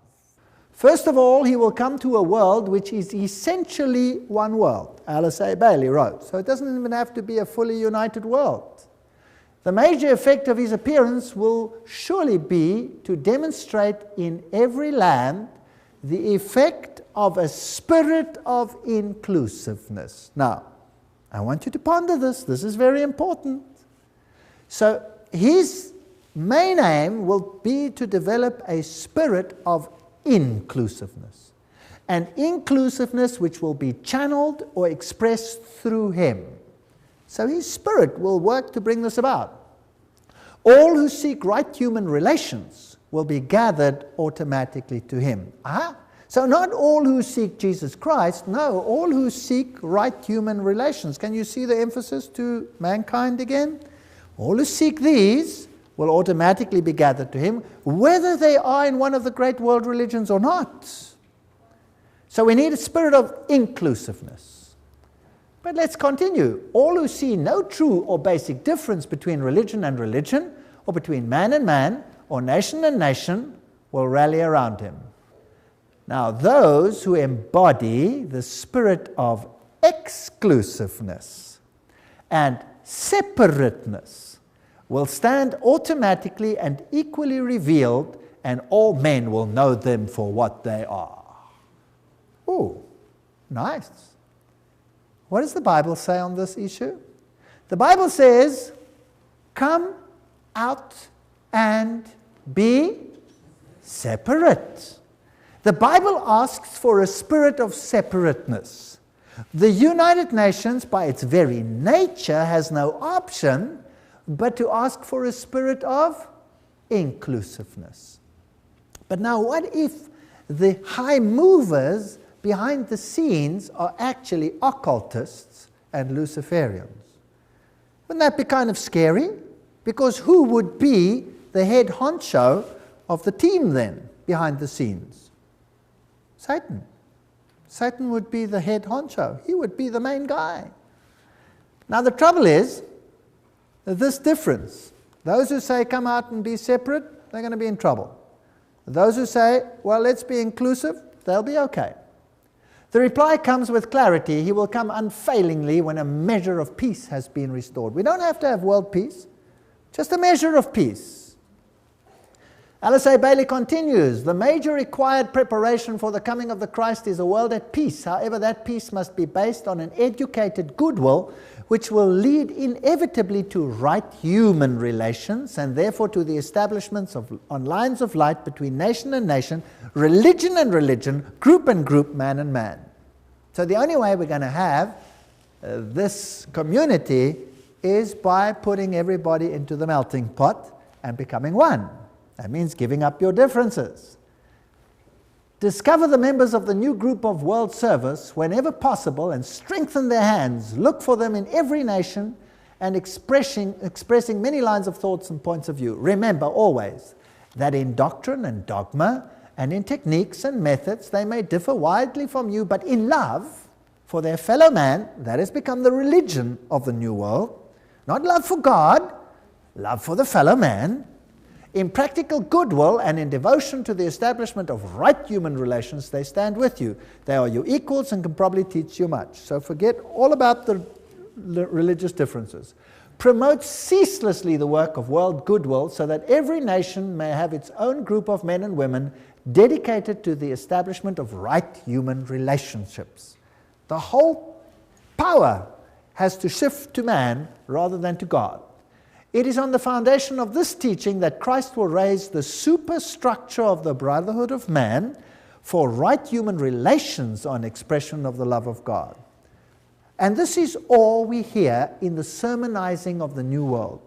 First of all, he will come to a world which is essentially one world, Alice A. Bailey wrote. So it doesn't even have to be a fully united world. The major effect of his appearance will surely be to demonstrate in every land the effect of a spirit of inclusiveness. Now, I want you to ponder this. This is very important. So his main aim will be to develop a spirit of inclusiveness. An inclusiveness which will be channeled or expressed through him. So his spirit will work to bring this about. All who seek right human relations will be gathered automatically to him. So not all who seek Jesus Christ, no, all who seek right human relations. Can you see the emphasis to mankind again? All who seek these will automatically be gathered to him, whether they are in one of the great world religions or not. So we need a spirit of inclusiveness. But let's continue. All who see no true or basic difference between religion and religion, or between man and man, or nation and nation, will rally around him. Now, those who embody the spirit of exclusiveness and separateness will stand automatically and equally revealed, and all men will know them for what they are. Oh, nice. What does the Bible say on this issue? The Bible says, come out and be separate. The Bible asks for a spirit of separateness. The United Nations, by its very nature, has no option but to ask for a spirit of inclusiveness. But now, what if the high movers behind the scenes are actually occultists and Luciferians? Wouldn't that be kind of scary? Because who would be the head honcho of the team then, behind the scenes? Satan. Satan would be the head honcho. He would be the main guy. Now the trouble is, this difference. Those who say, come out and be separate, they're going to be in trouble. Those who say, well, let's be inclusive, they'll be okay. The reply comes with clarity. He will come unfailingly when a measure of peace has been restored. We don't have to have world peace, just a measure of peace. Alice A. Bailey continues, the major required preparation for the coming of the Christ is a world at peace. However, that peace must be based on an educated goodwill, which will lead inevitably to right human relations, and therefore to the establishments on lines of light between nation and nation, religion and religion, group and group, man and man. So the only way we're going to have this community is by putting everybody into the melting pot and becoming one. That means giving up your differences. Discover the members of the new group of world service whenever possible and strengthen their hands. Look for them in every nation and expressing many lines of thoughts and points of view. Remember always that in doctrine and dogma and in techniques and methods they may differ widely from you, but in love for their fellow man, that has become the religion of the new world. Not love for God, love for the fellow man. In practical goodwill and in devotion to the establishment of right human relations, they stand with you. They are your equals and can probably teach you much. So forget all about the religious differences. Promote ceaselessly the work of world goodwill so that every nation may have its own group of men and women dedicated to the establishment of right human relationships. The whole power has to shift to man rather than to God. It is on the foundation of this teaching that Christ will raise the superstructure of the brotherhood of man for right human relations on expression of the love of God. And this is all we hear in the sermonizing of the New World.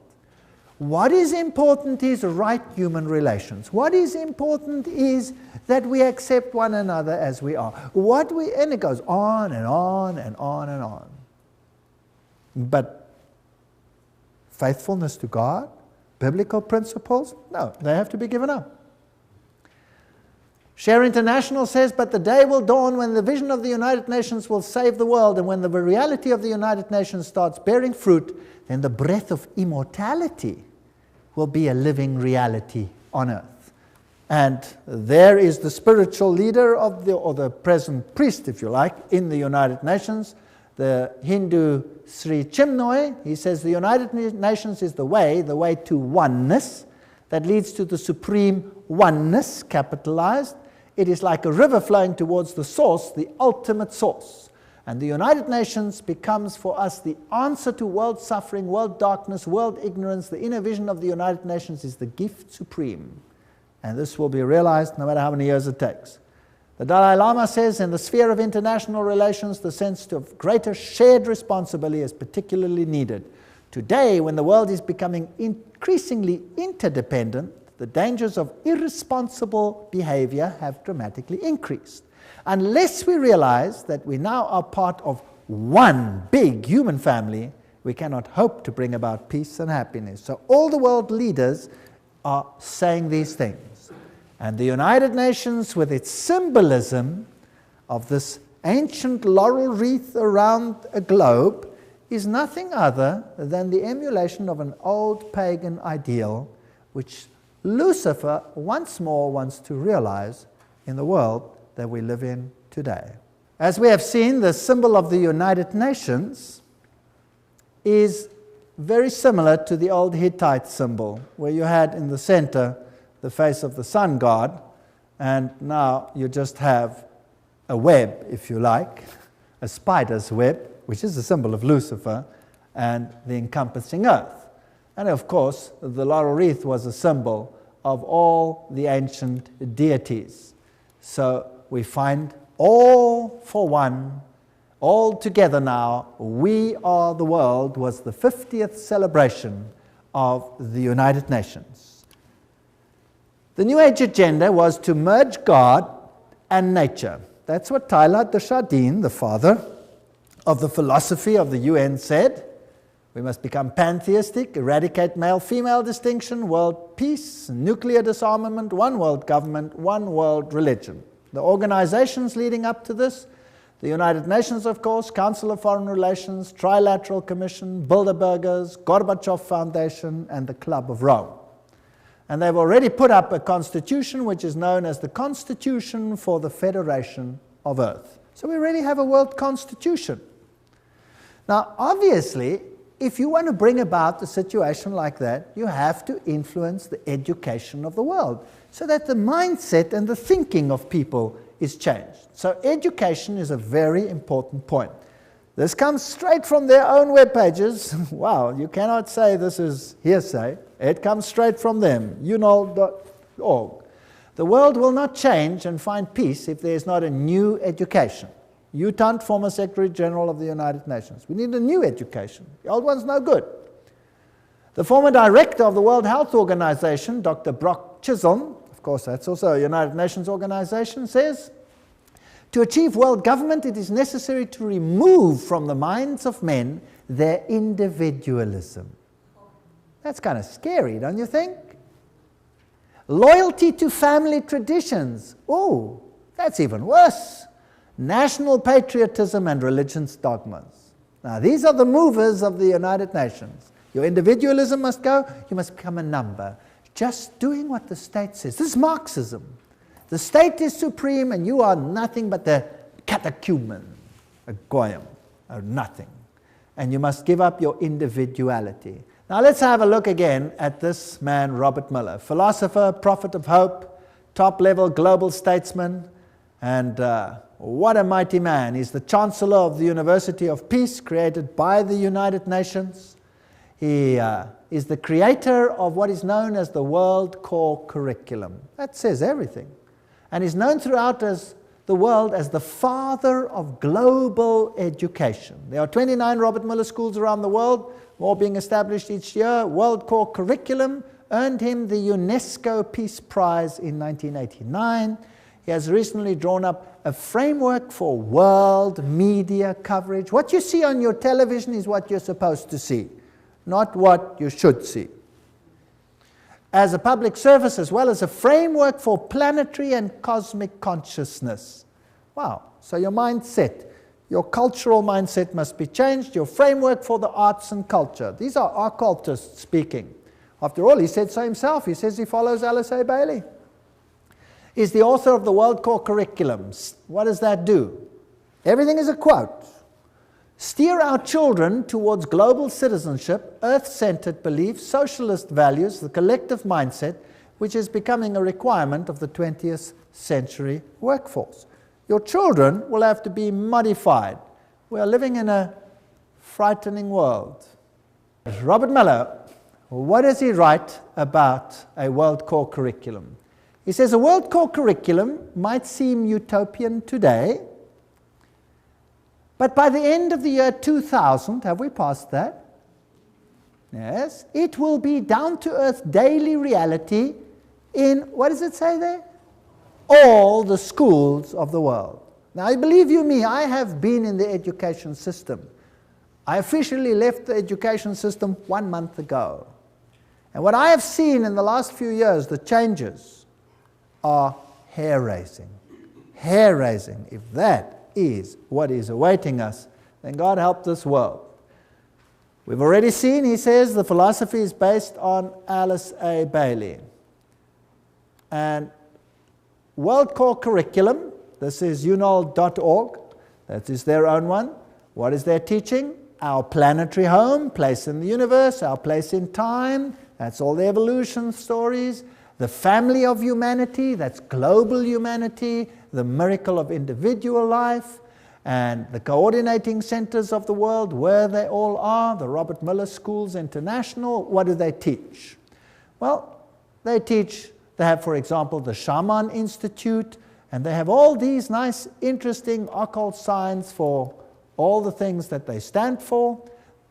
What is important is right human relations. What is important is that we accept one another as we are. And it goes on and on and on and on. But faithfulness to God, biblical principles, no, they have to be given up. Share International says, but the day will dawn when the vision of the United Nations will save the world, and when the reality of the United Nations starts bearing fruit, then the breath of immortality will be a living reality on earth. And there is the spiritual leader of or the present priest, if you like, in the United Nations, the Hindu Sri Chinmoy. He says the United Nations is the way to oneness that leads to the supreme oneness, capitalized. It is like a river flowing towards the source, the ultimate source. And the United Nations becomes for us the answer to world suffering, world darkness, world ignorance. The inner vision of the United Nations is the gift supreme. And this will be realized no matter how many years it takes. The Dalai Lama says in the sphere of international relations, the sense of greater shared responsibility is particularly needed. Today, when the world is becoming increasingly interdependent, the dangers of irresponsible behavior have dramatically increased. Unless we realize that we now are part of one big human family, we cannot hope to bring about peace and happiness. So all the world leaders are saying these things. And the United Nations, with its symbolism of this ancient laurel wreath around a globe, is nothing other than the emulation of an old pagan ideal, which Lucifer once more wants to realize in the world that we live in today. As we have seen, the symbol of the United Nations is very similar to the old Hittite symbol, where you had in the center the face of the sun god, and now you just have a web, if you like, a spider's web, which is the symbol of Lucifer, and the encompassing earth. And of course, the laurel wreath was a symbol of all the ancient deities. So we find all for one, all together now, we are the world, was the 50th celebration of the United Nations. The New Age agenda was to merge God and nature. That's what Teilhard de Chardin, the father of the philosophy of the UN, said. We must become pantheistic, eradicate male-female distinction, world peace, nuclear disarmament, one world government, one world religion. The organizations leading up to this, the United Nations, of course, Council of Foreign Relations, Trilateral Commission, Bilderbergers, Gorbachev Foundation, and the Club of Rome. And they've already put up a constitution which is known as the Constitution for the Federation of Earth. So we already have a world constitution. Now, obviously, if you want to bring about a situation like that, you have to influence the education of the world so that the mindset and the thinking of people is changed. So education is a very important point. This comes straight from their own web pages. Wow, you cannot say this is hearsay. It comes straight from them, unol.org. The world will not change and find peace if there is not a new education. Utant, former Secretary General of the United Nations. We need a new education. The old one's no good. The former director of the World Health Organization, Dr. Brock Chisholm, of course that's also a United Nations organization, says, to achieve world government, it is necessary to remove from the minds of men their individualism. That's kind of scary, don't you think? Loyalty to family traditions. Oh, that's even worse. National patriotism and religion's dogmas. Now, these are the movers of the United Nations. Your individualism must go. You must become a number. Just doing what the state says. This is Marxism. The state is supreme and you are nothing but the catechumen, a goyim, or nothing. And you must give up your individuality. Now let's have a look again at this man, Robert Mueller, philosopher, prophet of hope, top-level global statesman, and what a mighty man. He's the Chancellor of the University of Peace, created by the United Nations. He is the creator of what is known as the World Core Curriculum. That says everything. And he's known throughout the world as the father of global education. There are 29 Robert Mueller schools around the world, more being established each year. World Core Curriculum earned him the UNESCO Peace Prize in 1989. He has recently drawn up a framework for world media coverage. What you see on your television is what you're supposed to see, not what you should see. As a public service, as well as a framework for planetary and cosmic consciousness. Wow, so your mindset, your cultural mindset must be changed, your framework for the arts and culture. These are occultists speaking. After all, he said so himself. He says he follows Alice A. Bailey. He's the author of the World Core Curriculum. What does that do? Everything is a quote. Steer our children towards global citizenship, earth-centered beliefs, socialist values, the collective mindset, which is becoming a requirement of the 20th century workforce. Your children will have to be modified. We are living in a frightening world. Robert Mueller, what does he write about a World Core Curriculum? He says a World Core Curriculum might seem utopian today, but by the end of the year 2000, have we passed that? Yes. It will be down-to-earth daily reality in, what does it say there? All the schools of the world. Now, believe you me, I have been in the education system. I officially left the education system 1 month ago. And what I have seen in the last few years, the changes are hair-raising. Hair-raising. If that is what is awaiting us, then God help this world. We've already seen, he says, the philosophy is based on Alice A. Bailey. And World Core Curriculum, this is unol.org, that is their own one. What is their teaching? Our planetary home, place in the universe, our place in time, that's all the evolution stories. The family of humanity, that's global humanity, the miracle of individual life, and the coordinating centers of the world, where they all are, the Robert Mueller Schools International. What do they teach? Well, they have, for example, the Shaman Institute, and they have all these nice, interesting occult signs for all the things that they stand for.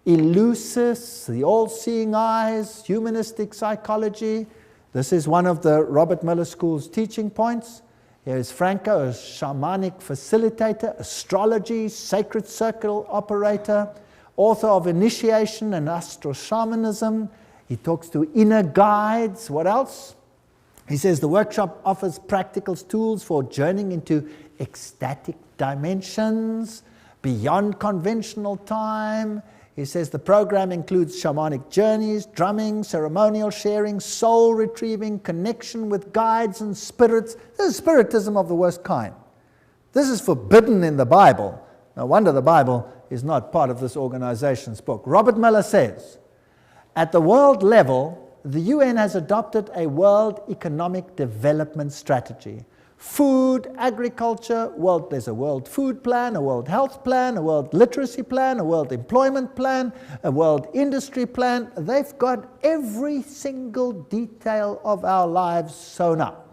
Eleusis, the all-seeing eyes, humanistic psychology. This is one of the Robert Mueller School's teaching points. Here is Franco, a shamanic facilitator, astrology, sacred circle operator, author of Initiation and Astro-Shamanism. He talks to inner guides. What else? He says the workshop offers practical tools for journeying into ecstatic dimensions, beyond conventional time. He says the program includes shamanic journeys, drumming, ceremonial sharing, soul retrieving, connection with guides and spirits. This is spiritism of the worst kind. This is forbidden in the Bible. No wonder the Bible is not part of this organization's book. Robert Mueller says, at the world level, the UN has adopted a world economic development strategy. Food, agriculture, there's a world food plan, a world health plan, a world literacy plan, a world employment plan, a world industry plan. They've got every single detail of our lives sewn up.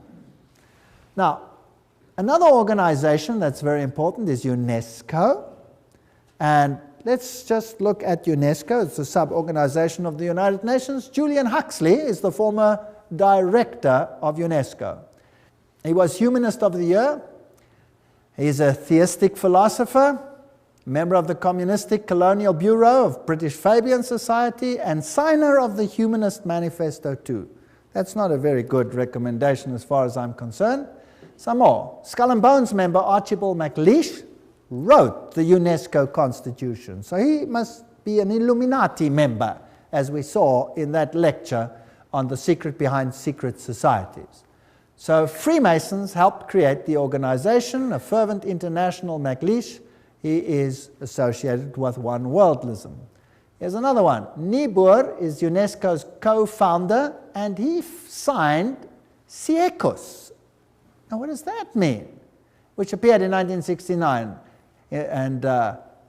Now, another organization that's very important is UNESCO. And let's just look at UNESCO. It's a sub-organization of the United Nations. Julian Huxley is the former director of UNESCO. He was Humanist of the Year. He's a theistic philosopher, member of the Communistic Colonial Bureau of British Fabian Society, and signer of the Humanist Manifesto too. That's not a very good recommendation as far as I'm concerned. Some more. Skull and Bones member Archibald MacLeish wrote the UNESCO Constitution. So he must be an Illuminati member, as we saw in that lecture on the secret behind secret societies. So Freemasons helped create the organization, a fervent international MacLeish. He is associated with one worldlism. Here's another one. Niebuhr is UNESCO's co-founder, and he signed Siecus. Now what does that mean? Which appeared in 1969, and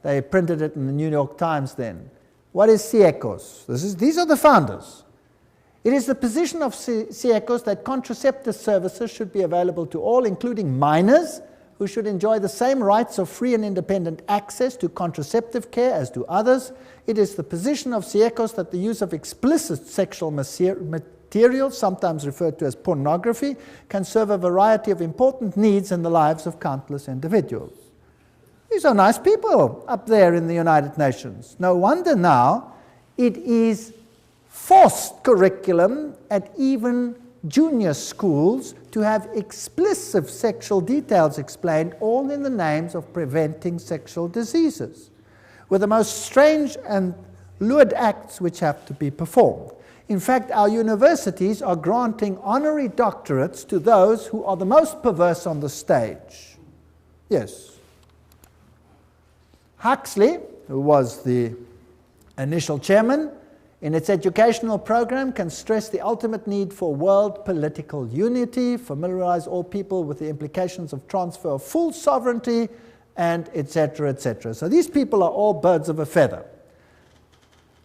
they printed it in the New York Times then. What is Siecus? These are the founders. It is the position of Siecus that contraceptive services should be available to all, including minors, who should enjoy the same rights of free and independent access to contraceptive care as do others. It is the position of Siecus that the use of explicit sexual material, sometimes referred to as pornography, can serve a variety of important needs in the lives of countless individuals. These are nice people up there in the United Nations. No wonder now it is forced curriculum at even junior schools to have explicit sexual details explained, all in the names of preventing sexual diseases, with the most strange and lewd acts which have to be performed. In fact, our universities are granting honorary doctorates to those who are the most perverse on the stage. Yes. Huxley, who was the initial chairman, in its educational program can stress the ultimate need for world political unity, familiarize all people with the implications of transfer of full sovereignty, and etc., etc. So these people are all birds of a feather.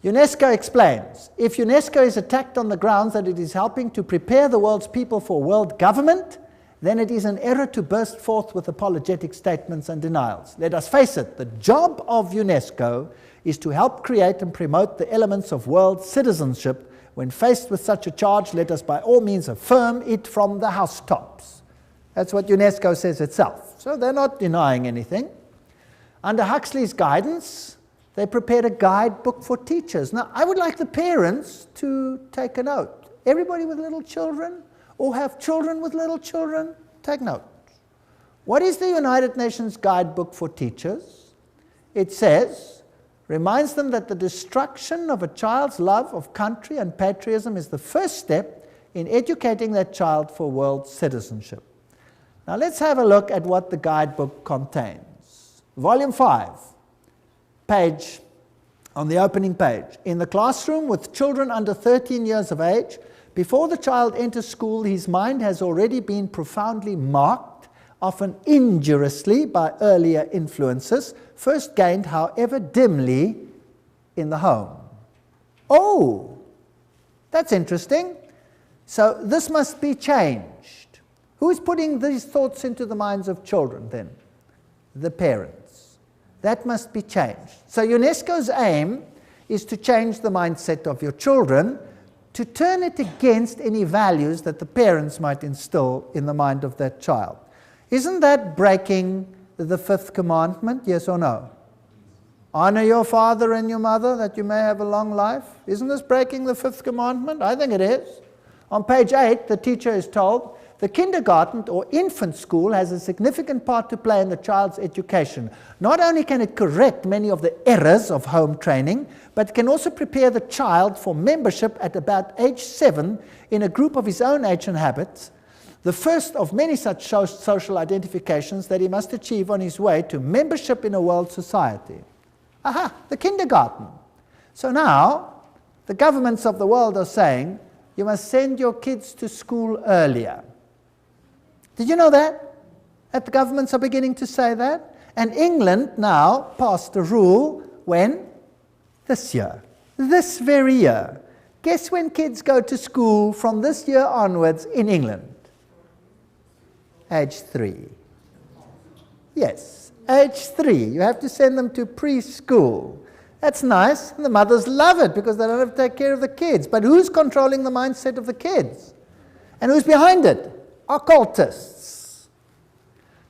UNESCO explains, if UNESCO is attacked on the grounds that it is helping to prepare the world's people for world government, then it is an error to burst forth with apologetic statements and denials. Let us face it, the job of UNESCO is to help create and promote the elements of world citizenship. When faced with such a charge, let us by all means affirm it from the housetops. That's what UNESCO says itself. So they're not denying anything. Under Huxley's guidance, they prepared a guidebook for teachers. Now, I would like the parents to take a note. Everybody with little children, or have children with little children, take note. What is the United Nations Guidebook for Teachers? It says, reminds them that the destruction of a child's love of country and patriotism is the first step in educating that child for world citizenship. Now let's have a look at what the guidebook contains. Volume 5, page, on the opening page. In the classroom with children under 13 years of age, before the child enters school, his mind has already been profoundly marked, often injuriously by earlier influences, first gained, however dimly, in the home. Oh, that's interesting. So this must be changed. Who is putting these thoughts into the minds of children then? The parents. That must be changed. So UNESCO's aim is to change the mindset of your children, to turn it against any values that the parents might instill in the mind of that child. Isn't that breaking the fifth commandment, yes or no? Honor your father and your mother that you may have a long life. Isn't this breaking the fifth commandment? I think it is. On page 8, the teacher is told, the kindergarten or infant school has a significant part to play in the child's education. Not only can it correct many of the errors of home training, but can also prepare the child for membership at about age 7 in a group of his own age and habits, the first of many such social identifications that he must achieve on his way to membership in a world society. Aha, the kindergarten. So now, the governments of the world are saying, you must send your kids to school earlier. Did you know that? That the governments are beginning to say that? And England now passed a rule when? This year. This very year. Guess when kids go to school from this year onwards in England? Age 3. Yes, age 3. You have to send them to preschool. That's nice, and the mothers love it because they don't have to take care of the kids. But who's controlling the mindset of the kids? And who's behind it? Occultists.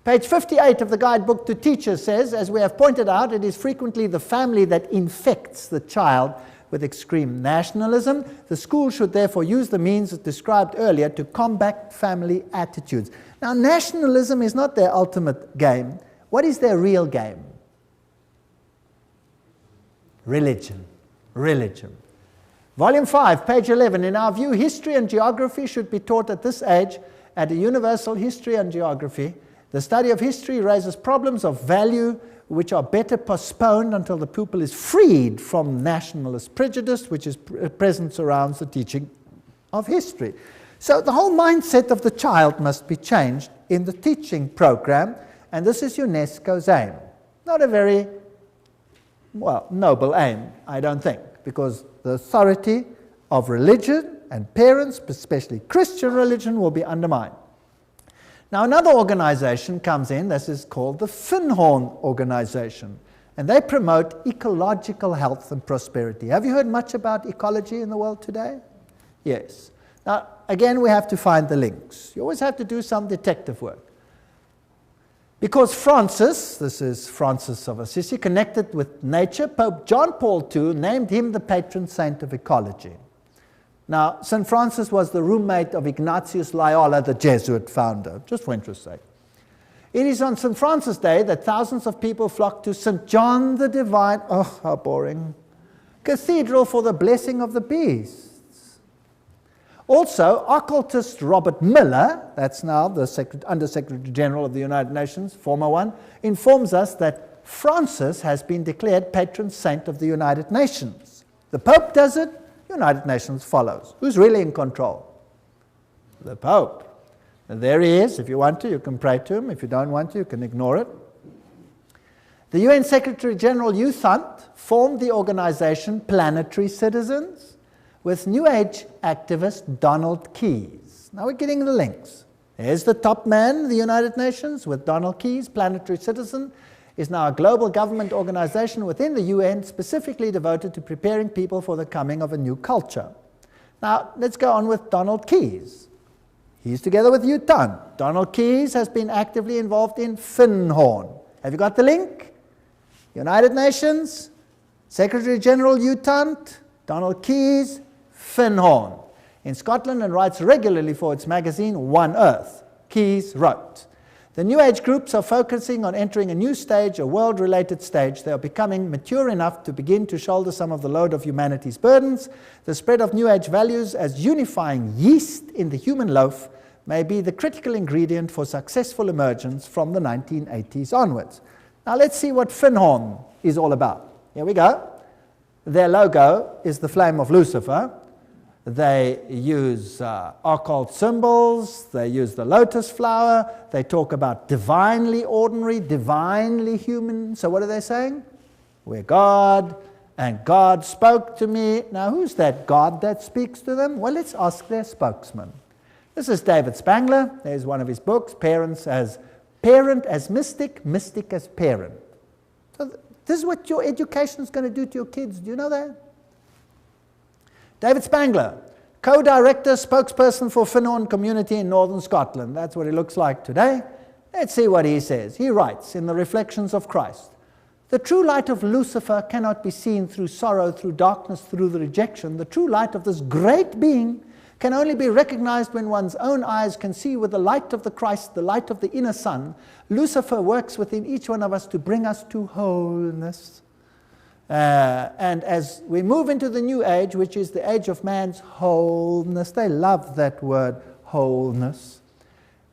Page 58 of the guidebook to teachers says, as we have pointed out, it is frequently the family that infects the child with extreme nationalism. The school should therefore use the means described earlier to combat family attitudes. Now, nationalism is not their ultimate game. What is their real game? Religion. Religion. Volume 5, page 11. In our view, history and geography should be taught at this age at a universal history and geography. The study of history raises problems of value which are better postponed until the pupil is freed from nationalist prejudice, which is present surrounds the teaching of history. So the whole mindset of the child must be changed in the teaching program, and this is UNESCO's aim. Not a very, well, noble aim, I don't think, because the authority of religion and parents, especially Christian religion, will be undermined. Now another organization comes in, this is called the Finhorn Organization, and they promote ecological health and prosperity. Have you heard much about ecology in the world today? Yes. Now again, we have to find the links. You always have to do some detective work. Because Francis, this is Francis of Assisi, connected with nature, Pope John Paul II named him the patron saint of ecology. Now, St. Francis was the roommate of Ignatius Loyola, the Jesuit founder, just for interest's sake. It is on St. Francis Day that thousands of people flock to St. John the Divine, oh, how boring, Cathedral for the blessing of the beasts. Also, occultist Robert Mueller, that's now the Under-Secretary General of the United Nations, former one, informs us that Francis has been declared patron saint of the United Nations. The Pope does it, United Nations follows. Who's really in control? The Pope. And there he is. If you want to, you can pray to him. If you don't want to, you can ignore it. The UN Secretary General Youth Hunt formed the organization Planetary Citizens with New Age activist Donald Keyes. Now we're getting the links. There's the top man of the United Nations with Donald Keyes. Planetary Citizen is now a global government organization within the UN specifically devoted to preparing people for the coming of a new culture. Now, let's go on with Donald Keyes. He's together with Youth Hunt. Donald Keyes has been actively involved in Finhorn. Have you got the link? United Nations, Secretary General Youth Hunt, Donald Keyes, Finhorn. In Scotland and writes regularly for its magazine One Earth. Keyes wrote, "The New Age groups are focusing on entering a new stage, a world-related stage. They are becoming mature enough to begin to shoulder some of the load of humanity's burdens. The spread of New Age values as unifying yeast in the human loaf may be the critical ingredient for successful emergence from the 1980s onwards." Now let's see what Finhorn is all about. Here we go. Their logo is the flame of Lucifer. They use occult symbols, they use the lotus flower, they talk about divinely ordinary, divinely human. So what are they saying? We're God, and God spoke to me. Now who's that God that speaks to them? Well, let's ask their spokesman. This is David Spangler. There's one of his books, Parent as Mystic, Mystic as Parent. So this is what your education is going to do to your kids. Do you know that? David Spangler, co-director, spokesperson for Finhorn community in northern Scotland. That's what he looks like today. Let's see what he says. He writes in the Reflections of Christ, "The true light of Lucifer cannot be seen through sorrow, through darkness, through the rejection. The true light of this great being can only be recognized when one's own eyes can see with the light of the Christ, the light of the inner sun. Lucifer works within each one of us to bring us to wholeness. And as we move into the new age, which is the age of man's wholeness," they love that word, wholeness,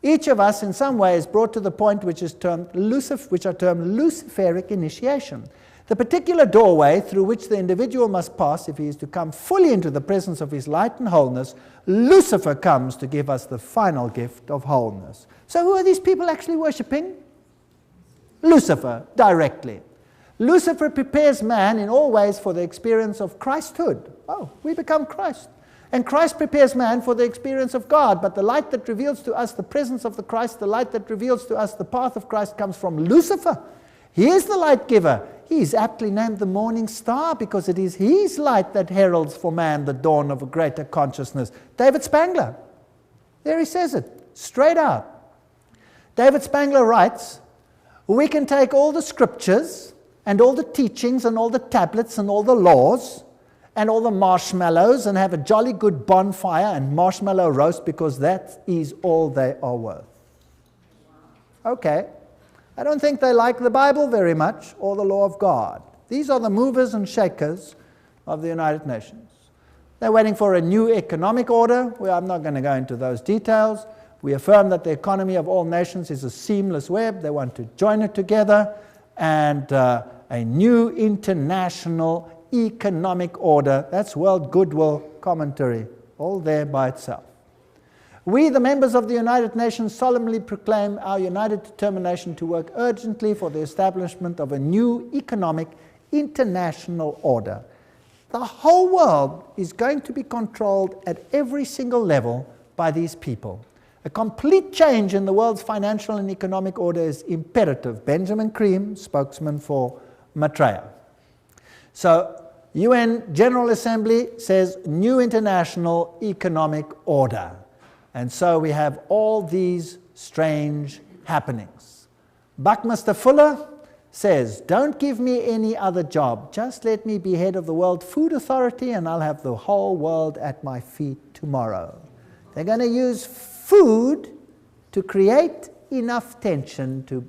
"each of us in some way is brought to the point which are termed Luciferic initiation. The particular doorway through which the individual must pass if he is to come fully into the presence of his light and wholeness, Lucifer comes to give us the final gift of wholeness. So who are these people actually worshipping? Lucifer, directly. Lucifer prepares man in all ways for the experience of Christhood. Oh, we become Christ. And Christ prepares man for the experience of God. But the light that reveals to us the presence of the Christ, the light that reveals to us the path of Christ, comes from Lucifer. He is the light giver. He is aptly named the morning star because it is his light that heralds for man the dawn of a greater consciousness. David Spangler. There he says it, straight out. David Spangler writes, we can take all the scriptures and all the teachings and all the tablets and all the laws and all the marshmallows and have a jolly good bonfire and marshmallow roast because that is all they are worth. Okay. I don't think they like the Bible very much or the law of God. These are the movers and shakers of the United Nations. They're waiting for a new economic order. Well, I'm not going to go into those details. We affirm that the economy of all nations is a seamless web. They want to join it together, and a new international economic order. That's World Goodwill Commentary, all there by itself. We, the members of the United Nations, solemnly proclaim our united determination to work urgently for the establishment of a new economic international order. The whole world is going to be controlled at every single level by these people. A complete change in the world's financial and economic order is imperative. Benjamin Cream, spokesman for Maitreya. So, UN General Assembly says new international economic order. And so we have all these strange happenings. Buckminster Fuller says, don't give me any other job. Just let me be head of the World Food Authority and I'll have the whole world at my feet tomorrow. They're going to use food to create enough tension to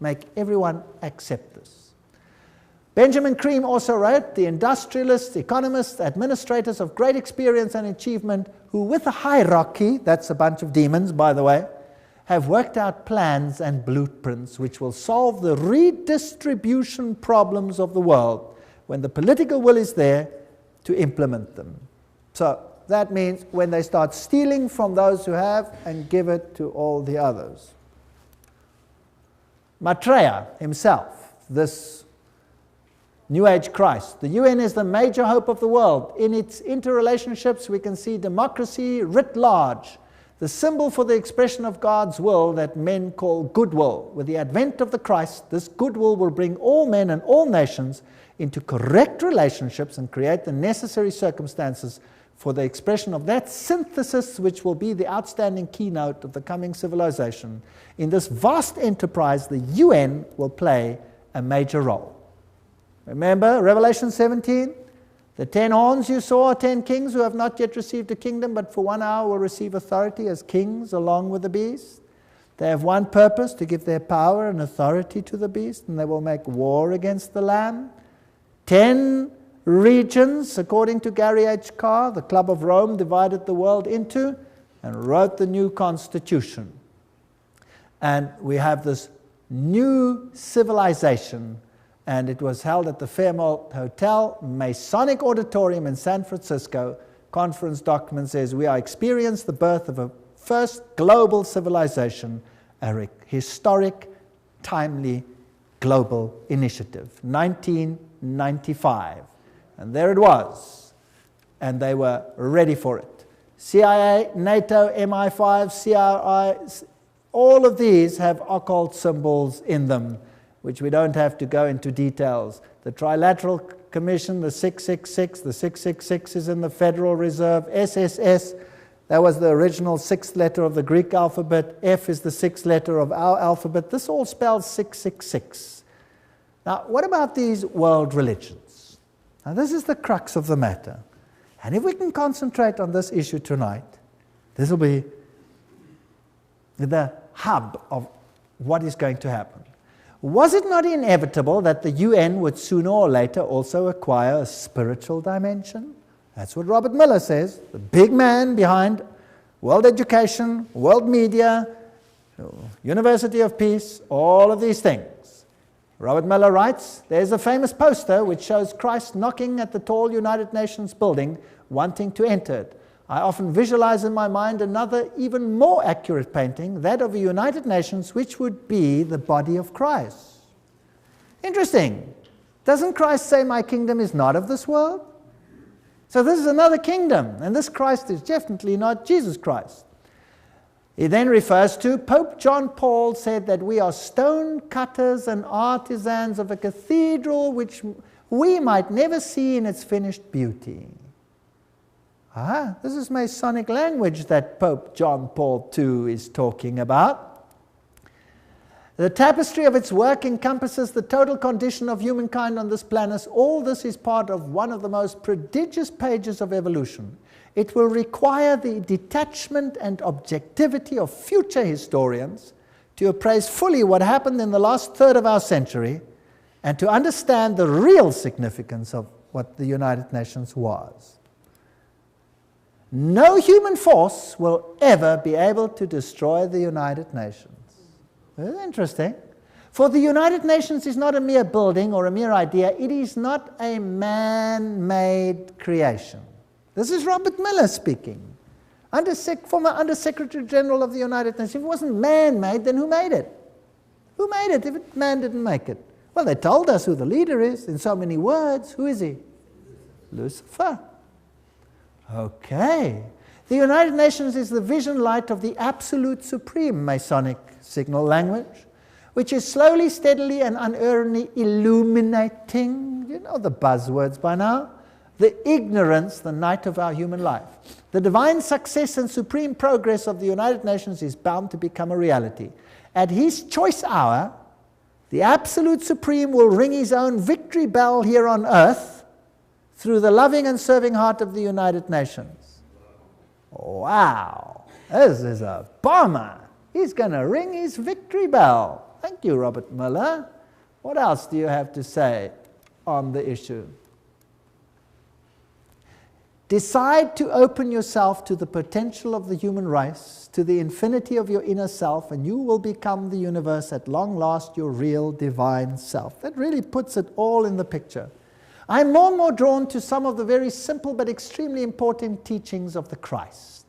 make everyone accept this. Benjamin Cream also wrote, the industrialists, economists, administrators of great experience and achievement who with a hierarchy, that's a bunch of demons by the way, have worked out plans and blueprints which will solve the redistribution problems of the world when the political will is there to implement them. So that means when they start stealing from those who have and give it to all the others. Maitreya himself, this New Age Christ. The UN is the major hope of the world. In its interrelationships, we can see democracy writ large, the symbol for the expression of God's will that men call goodwill. With the advent of the Christ, this goodwill will bring all men and all nations into correct relationships and create the necessary circumstances for the expression of that synthesis which will be the outstanding keynote of the coming civilization. In this vast enterprise, the UN will play a major role. Remember Revelation 17? The 10 horns you saw are 10 kings who have not yet received a kingdom, but for 1 hour will receive authority as kings along with the beast. They have one purpose, to give their power and authority to the beast, and they will make war against the Lamb. 10 regions, according to Gary H. Carr, the Club of Rome divided the world into and wrote the new constitution. And we have this new civilization, and it was held at the Fairmont Hotel, Masonic Auditorium in San Francisco. Conference document says, we are experiencing the birth of a first global civilization, a historic, timely global initiative, 1995. And there it was, and they were ready for it. CIA, NATO, MI5, CRI, all of these have occult symbols in them, which we don't have to go into details. The Trilateral Commission, the 666 is in the Federal Reserve. SSS, that was the original 6th letter of the Greek alphabet. F is the 6th letter of our alphabet. This all spells 666. Now, what about these world religions? Now, this is the crux of the matter. And if we can concentrate on this issue tonight, this will be the hub of what is going to happen. Was it not inevitable that the UN would sooner or later also acquire a spiritual dimension? That's what Robert Mueller says, the big man behind world education, world media, University of Peace, all of these things. Robert Mueller writes, there's a famous poster which shows Christ knocking at the tall United Nations building, wanting to enter it. I often visualize in my mind another, even more accurate painting, that of the United Nations, which would be the body of Christ. Interesting. Doesn't Christ say, my kingdom is not of this world? So this is another kingdom, and this Christ is definitely not Jesus Christ. He then refers to Pope John Paul said that we are stone cutters and artisans of a cathedral which we might never see in its finished beauty. This is Masonic language that Pope John Paul II is talking about. The tapestry of its work encompasses the total condition of humankind on this planet. All this is part of one of the most prodigious pages of evolution. It will require the detachment and objectivity of future historians to appraise fully what happened in the last third of our century and to understand the real significance of what the United Nations was. No human force will ever be able to destroy the United Nations. Very interesting. For the United Nations is not a mere building or a mere idea. It is not a man-made creation. This is Robert Mueller speaking, former Under-Secretary General of the United Nations. If it wasn't man-made, then who made it? Who made it if man didn't make it? Well, they told us who the leader is in so many words. Who is he? Lucifer. Okay. The United Nations is the vision light of the absolute supreme Masonic signal language, which is slowly, steadily, and unerringly illuminating, you know the buzzwords by now, the ignorance, the night of our human life. The divine success and supreme progress of the United Nations is bound to become a reality. At his choice hour, the absolute supreme will ring his own victory bell here on earth through the loving and serving heart of the United Nations. Wow, this is a bomber. He's going to ring his victory bell. Thank you, Robert Mueller. What else do you have to say on the issue? Decide to open yourself to the potential of the human race, to the infinity of your inner self, and you will become the universe at long last, your real divine self. That really puts it all in the picture. I'm more and more drawn to some of the very simple but extremely important teachings of the Christ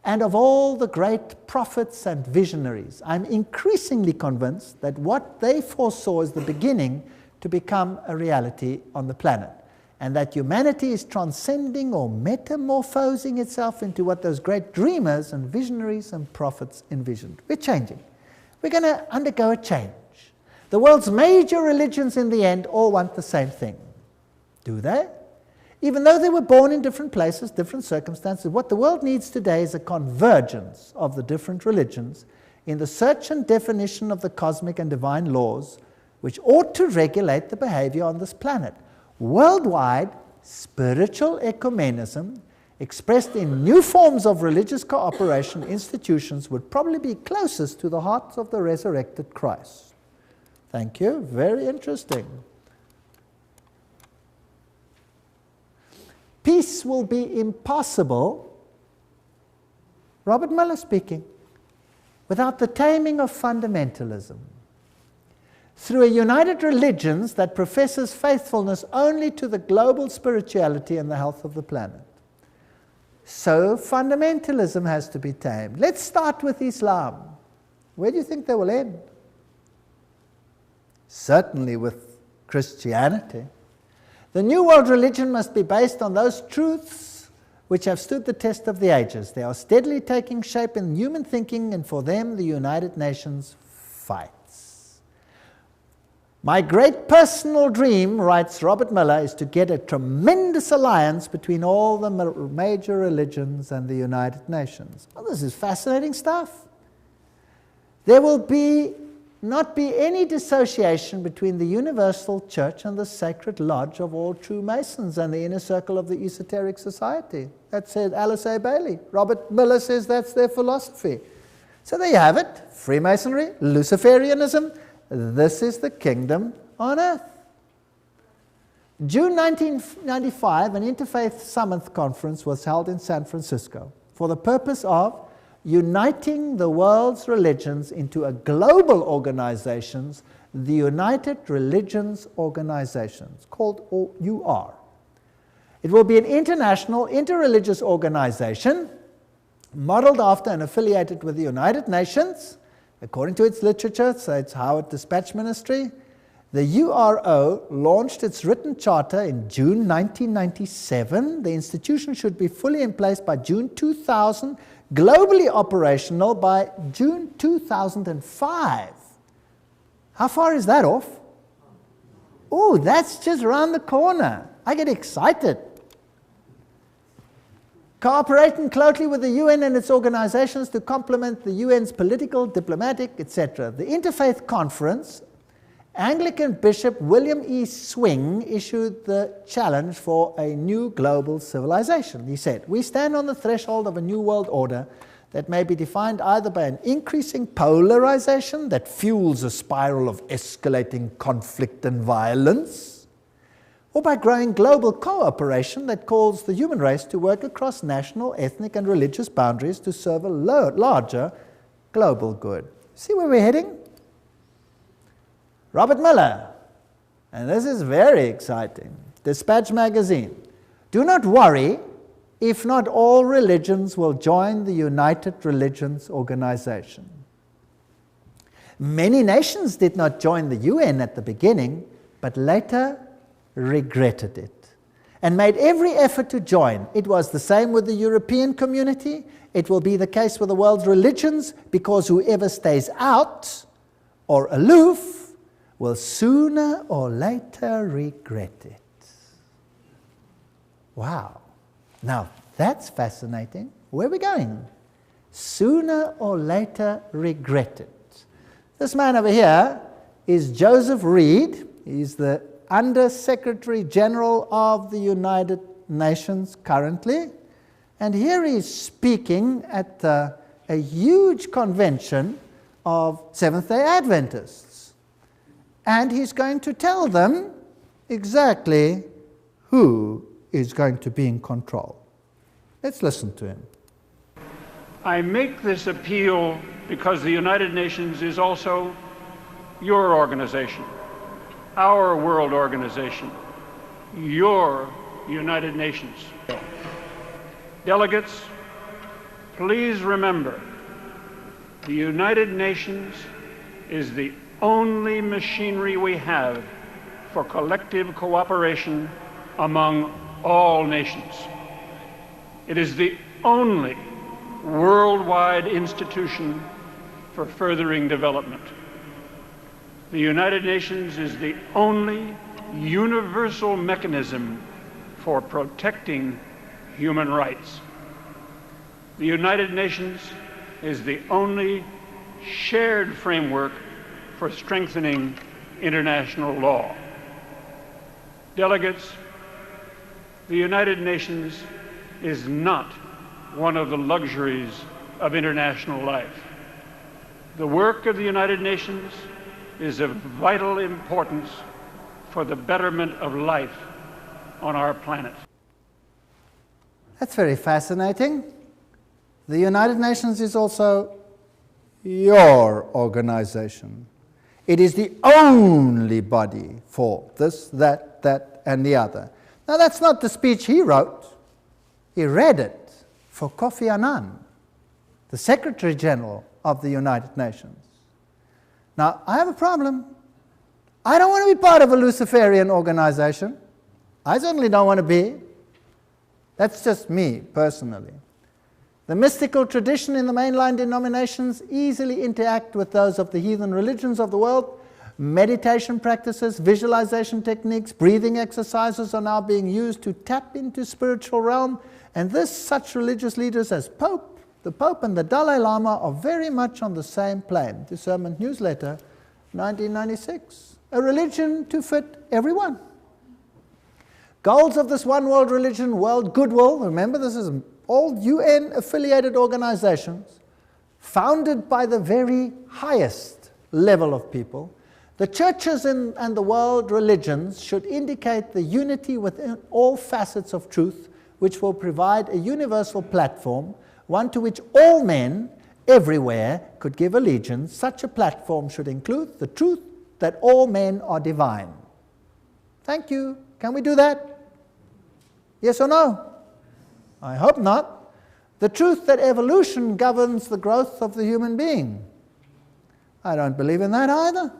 and of all the great prophets and visionaries. I'm increasingly convinced that what they foresaw is the beginning to become a reality on the planet, and that humanity is transcending or metamorphosing itself into what those great dreamers and visionaries and prophets envisioned. We're changing. We're going to undergo a change. The world's major religions in the end all want the same thing. Do they? Even though they were born in different places, different circumstances, what the world needs today is a convergence of the different religions in the search and definition of the cosmic and divine laws which ought to regulate the behavior on this planet. Worldwide, spiritual ecumenism, expressed in new forms of religious cooperation institutions, would probably be closest to the heart of the resurrected Christ. Thank you. Very interesting. Peace will be impossible, Robert Mueller speaking, without the taming of fundamentalism. Through a united religion that professes faithfulness only to the global spirituality and the health of the planet. So fundamentalism has to be tamed. Let's start with Islam. Where do you think they will end? Certainly with Christianity. The New World religion must be based on those truths which have stood the test of the ages. They are steadily taking shape in human thinking, and for them the United Nations fights. My great personal dream, writes Robert Mueller, is to get a tremendous alliance between all the major religions and the United Nations. Well, this is fascinating stuff. There will not be any dissociation between the universal church and the sacred lodge of all true Masons and the inner circle of the esoteric society. That said Alice A. Bailey. Robert Mueller says that's their philosophy. So there you have it. Freemasonry, Luciferianism. This is the kingdom on earth. June 1995, an Interfaith Summit conference was held in San Francisco for the purpose of uniting the world's religions into a global organization the United Religions Organization. It's called UR. It will be an international, interreligious organization modeled after and affiliated with the United Nations, according to its literature, so it's Howard Dispatch Ministry. The URO launched its written charter in June 1997. The institution should be fully in place by June 2000, globally operational by June 2005. How far is that off? Oh, that's just around the corner. I get excited. Cooperating closely with the UN and its organizations to complement the UN's political, diplomatic, etc. The Interfaith Conference, Anglican Bishop William E. Swing issued the challenge for a new global civilization. He said, "We stand on the threshold of a new world order that may be defined either by an increasing polarization that fuels a spiral of escalating conflict and violence, or by growing global cooperation that calls the human race to work across national, ethnic, and religious boundaries to serve a larger global good." See where we're heading? Robert Mueller, and this is very exciting, Dispatch magazine. "Do not worry if not all religions will join the United Religions Organization. Many nations did not join the UN at the beginning, but later regretted it and made every effort to join. It was the same with the European community. It will be the case with the world's religions, because whoever stays out or aloof will sooner or later regret it." Wow. Now, that's fascinating. Where are we going? Sooner or later regret it. This man over here is Joseph Reed. He's the Under-Secretary General of the United Nations currently. And here he's speaking at a huge convention of Seventh-day Adventists. And he's going to tell them exactly who is going to be in control. Let's listen to him. I make this appeal because the United Nations is also your organization, our world organization, your United Nations. Delegates, please remember, the United Nations is the only machinery we have for collective cooperation among all nations. It is the only worldwide institution for furthering development. The United Nations is the only universal mechanism for protecting human rights. The United Nations is the only shared framework for strengthening international law. Delegates, the United Nations is not one of the luxuries of international life. The work of the United Nations is of vital importance for the betterment of life on our planet. That's very fascinating. The United Nations is also your organization. It is the only body for this, that, and the other. Now, that's not the speech he wrote. He read it for Kofi Annan, the Secretary General of the United Nations. Now, I have a problem. I don't want to be part of a Luciferian organization. I certainly don't want to be. That's just me, personally. The mystical tradition in the mainline denominations easily interact with those of the heathen religions of the world. Meditation practices, visualization techniques, breathing exercises are now being used to tap into spiritual realm, and such religious leaders as the Pope and the Dalai Lama are very much on the same plane. Discernment Newsletter, 1996. A religion to fit everyone. Goals of this one world religion, world goodwill, remember this is all UN-affiliated organizations, founded by the very highest level of people. The churches and the world religions should indicate the unity within all facets of truth, which will provide a universal platform, one to which all men everywhere could give allegiance. Such a platform should include the truth that all men are divine. Thank you. Can we do that? Yes or no? I hope not. The truth that evolution governs the growth of the human being. I don't believe in that either.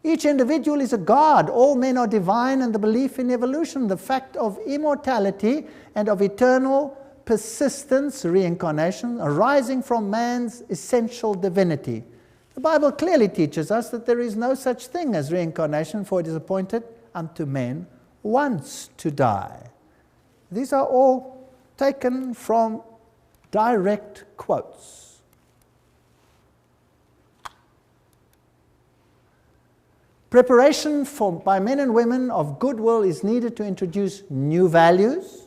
Each individual is a god. All men are divine, and the belief in evolution, the fact of immortality and of eternal persistence, reincarnation, arising from man's essential divinity. The Bible clearly teaches us that there is no such thing as reincarnation, for it is appointed unto men once to die. These are all taken from direct quotes. Preparation by men and women of goodwill is needed to introduce new values,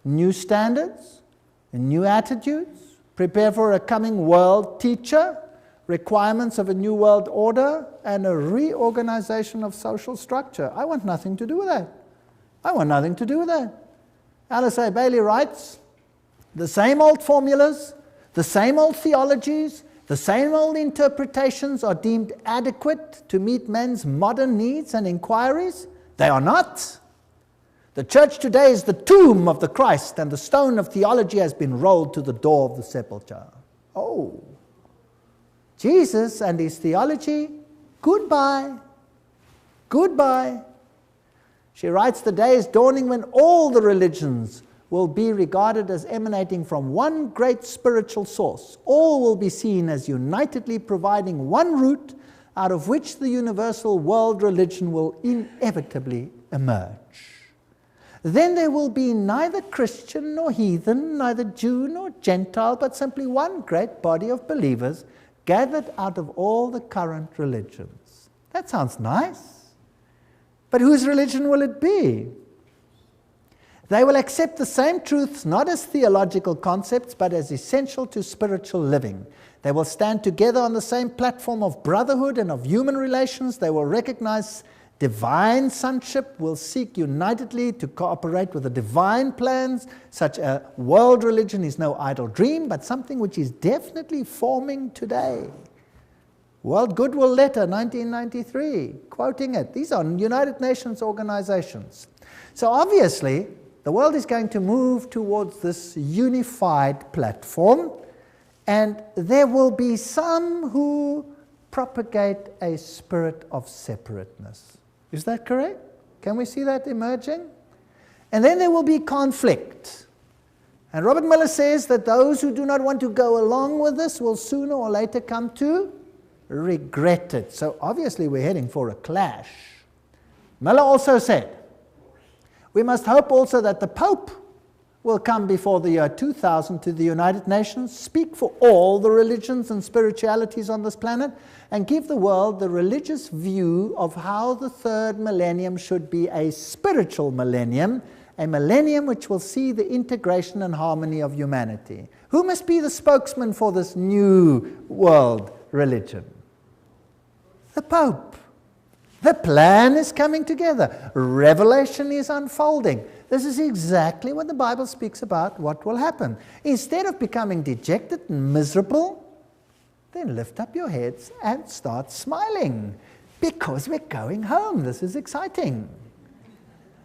new standards, and new attitudes, prepare for a coming world teacher, requirements of a new world order, and a reorganization of social structure. I want nothing to do with that. I want nothing to do with that. Alice A. Bailey writes, the same old formulas, the same old theologies, the same old interpretations are deemed adequate to meet men's modern needs and inquiries. They are not. The church today is the tomb of the Christ, and the stone of theology has been rolled to the door of the sepulchre. Oh, Jesus and his theology, goodbye. Goodbye. She writes, the day is dawning when all the religions will be regarded as emanating from one great spiritual source. All will be seen as unitedly providing one root out of which the universal world religion will inevitably emerge. Then there will be neither Christian nor heathen, neither Jew nor Gentile, but simply one great body of believers gathered out of all the current religions. That sounds nice. But whose religion will it be? They will accept the same truths not as theological concepts, but as essential to spiritual living. They will stand together on the same platform of brotherhood and of human relations. They will recognize divine sonship, will seek unitedly to cooperate with the divine plans. Such a world religion is no idle dream, but something which is definitely forming today. World Goodwill Letter, 1993, quoting it. These are United Nations organizations. So obviously, the world is going to move towards this unified platform, and there will be some who propagate a spirit of separateness. Is that correct? Can we see that emerging? And then there will be conflict. And Robert Mueller says that those who do not want to go along with this will sooner or later come to regret it. So obviously we're heading for a clash. Mueller also said, we must hope also that the Pope will come before the year 2000 to the United Nations, speak for all the religions and spiritualities on this planet, and give the world the religious view of how the third millennium should be a spiritual millennium, a millennium which will see the integration and harmony of humanity. Who must be the spokesman for this new world religion? The Pope. The plan is coming together. Revelation is unfolding. This is exactly what the Bible speaks about what will happen. Instead of becoming dejected and miserable, then lift up your heads and start smiling, because we're going home. This is exciting.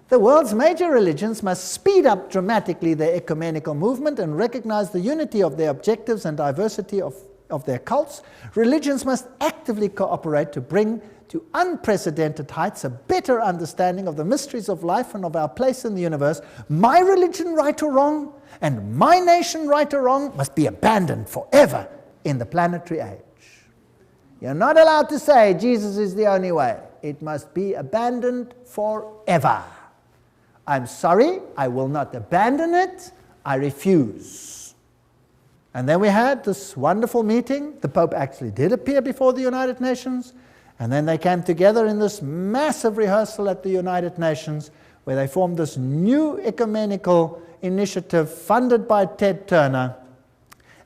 The world's major religions must speed up dramatically their ecumenical movement and recognize the unity of their objectives and diversity of their cults. Religions must actively cooperate to bring to unprecedented heights a better understanding of the mysteries of life and of our place in the universe. My religion, right or wrong, and my nation, right or wrong, must be abandoned forever in the planetary age. You're not allowed to say Jesus is the only way. It must be abandoned forever. I'm sorry, I will not abandon it. I refuse. And then we had this wonderful meeting. The Pope actually did appear before the United Nations. And then they came together in this massive rehearsal at the United Nations, where they formed this new ecumenical initiative funded by Ted Turner.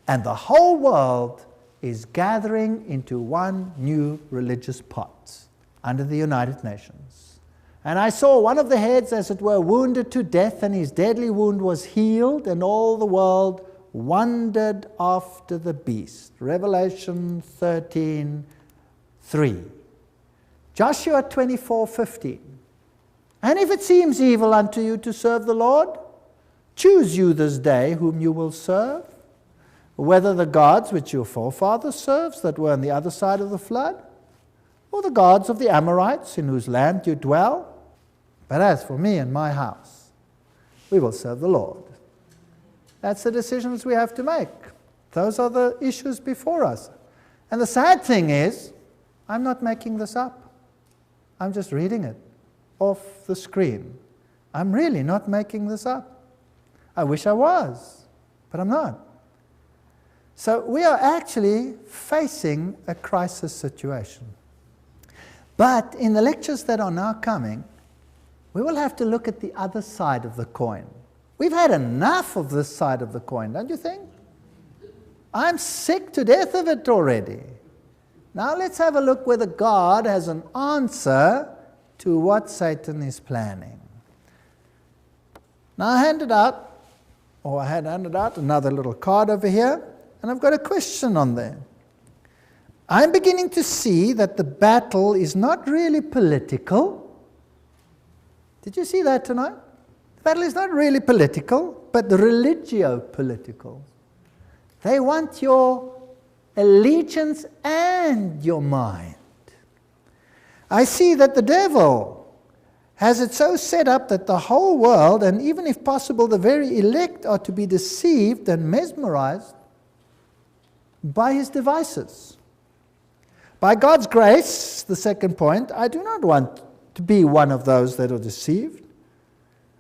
And the whole world is gathering into one new religious pot under the United Nations. And I saw one of the heads, as it were, wounded to death, and his deadly wound was healed, and all the world wondered after the beast. Revelation 13:3. Joshua 24:15. And if it seems evil unto you to serve the Lord, choose you this day whom you will serve, whether the gods which your forefathers served that were on the other side of the flood, or the gods of the Amorites in whose land you dwell. But as for me and my house, we will serve the Lord. That's the decisions we have to make. Those are the issues before us. And the sad thing is, I'm not making this up. I'm just reading it off the screen. I'm really not making this up. I wish I was, but I'm not. So we are actually facing a crisis situation. But in the lectures that are now coming, we will have to look at the other side of the coin. We've had enough of this side of the coin, don't you think? I'm sick to death of it already. Now let's have a look whether God has an answer to what Satan is planning. Now I had handed out another little card over here, and I've got a question on there. I'm beginning to see that the battle is not really political. Did you see that tonight? The battle is not really political, but religio-political. They want your allegiance and your mind. I see that the devil has it so set up that the whole world, and even if possible the very elect, are to be deceived and mesmerized by his devices. By God's grace, the second point, I do not want to be one of those that are deceived.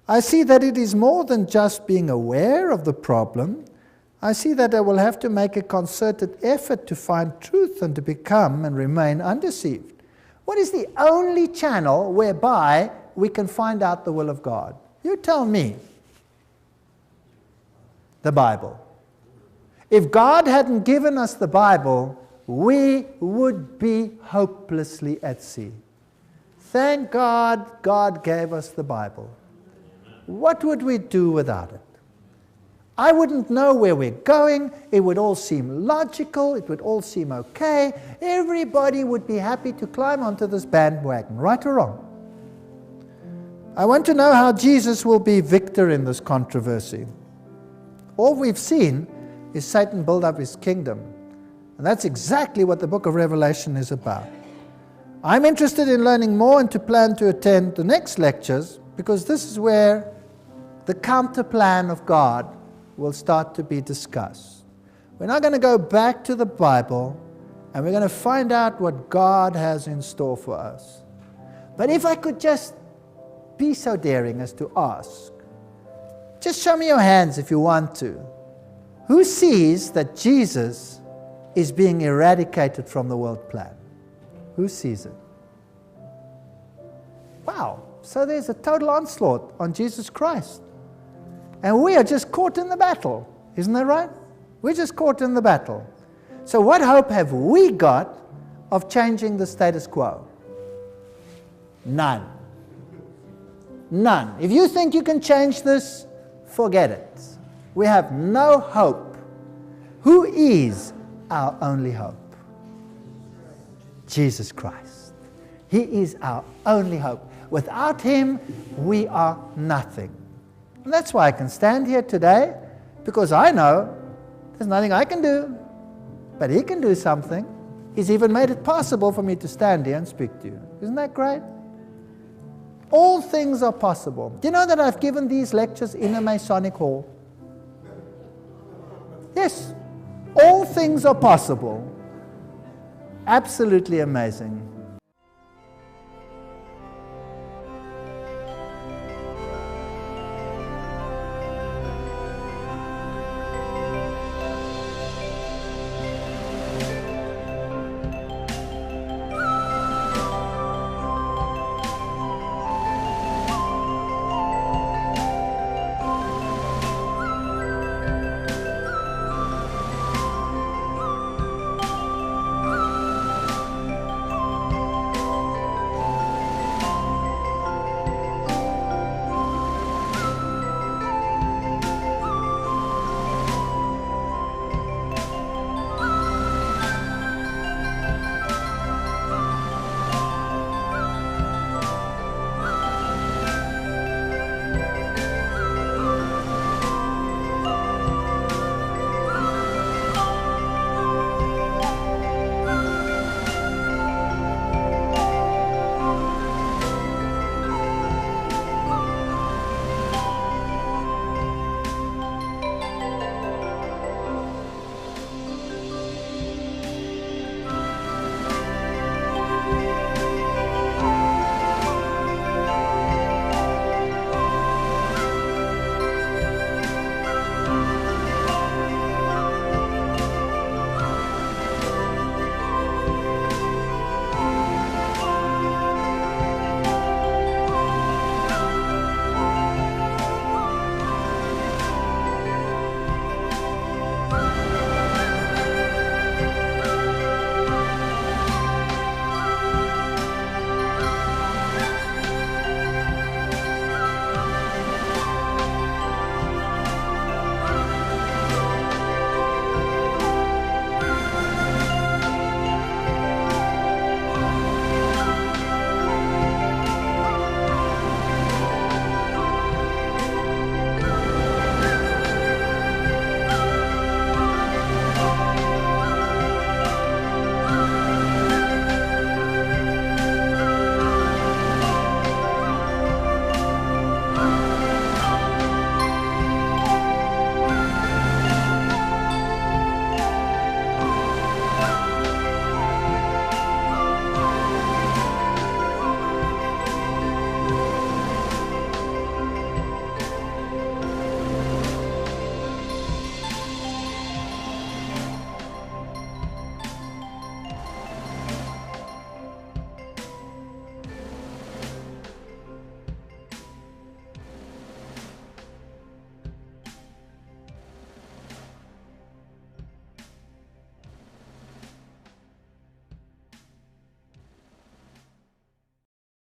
I see that it is more than just being aware of the problem. I see that I will have to make a concerted effort to find truth and to become and remain undeceived. What is the only channel whereby we can find out the will of God? You tell me. The Bible. If God hadn't given us the Bible, we would be hopelessly at sea. Thank God, God gave us the Bible. What would we do without it? I wouldn't know where we're going. It would all seem logical. It would all seem okay. Everybody would be happy to climb onto this bandwagon, right or wrong. I want to know how Jesus will be victor in this controversy. All we've seen is Satan build up his kingdom. And that's exactly what the book of Revelation is about. I'm interested in learning more and to plan to attend the next lectures, because this is where the counter plan of God will start to be discussed. We're not going to go back to the Bible, and we're going to find out what God has in store for us. But if I could just be so daring as to ask, just show me your hands if you want to. Who sees that Jesus is being eradicated from the world plan? Who sees it? Wow, so there's a total onslaught on Jesus Christ. And we are just caught in the battle. Isn't that right? We're just caught in the battle. So what hope have we got of changing the status quo? None. None. If you think you can change this, forget it. We have no hope. Who is our only hope? Jesus Christ. He is our only hope. Without him, we are nothing. And that's why I can stand here today, because I know there's nothing I can do, but he can do something. He's even made it possible for me to stand here and speak to you. Isn't that great? All things are possible. Do you know that I've given these lectures in a Masonic hall? Yes. All things are possible. Absolutely amazing.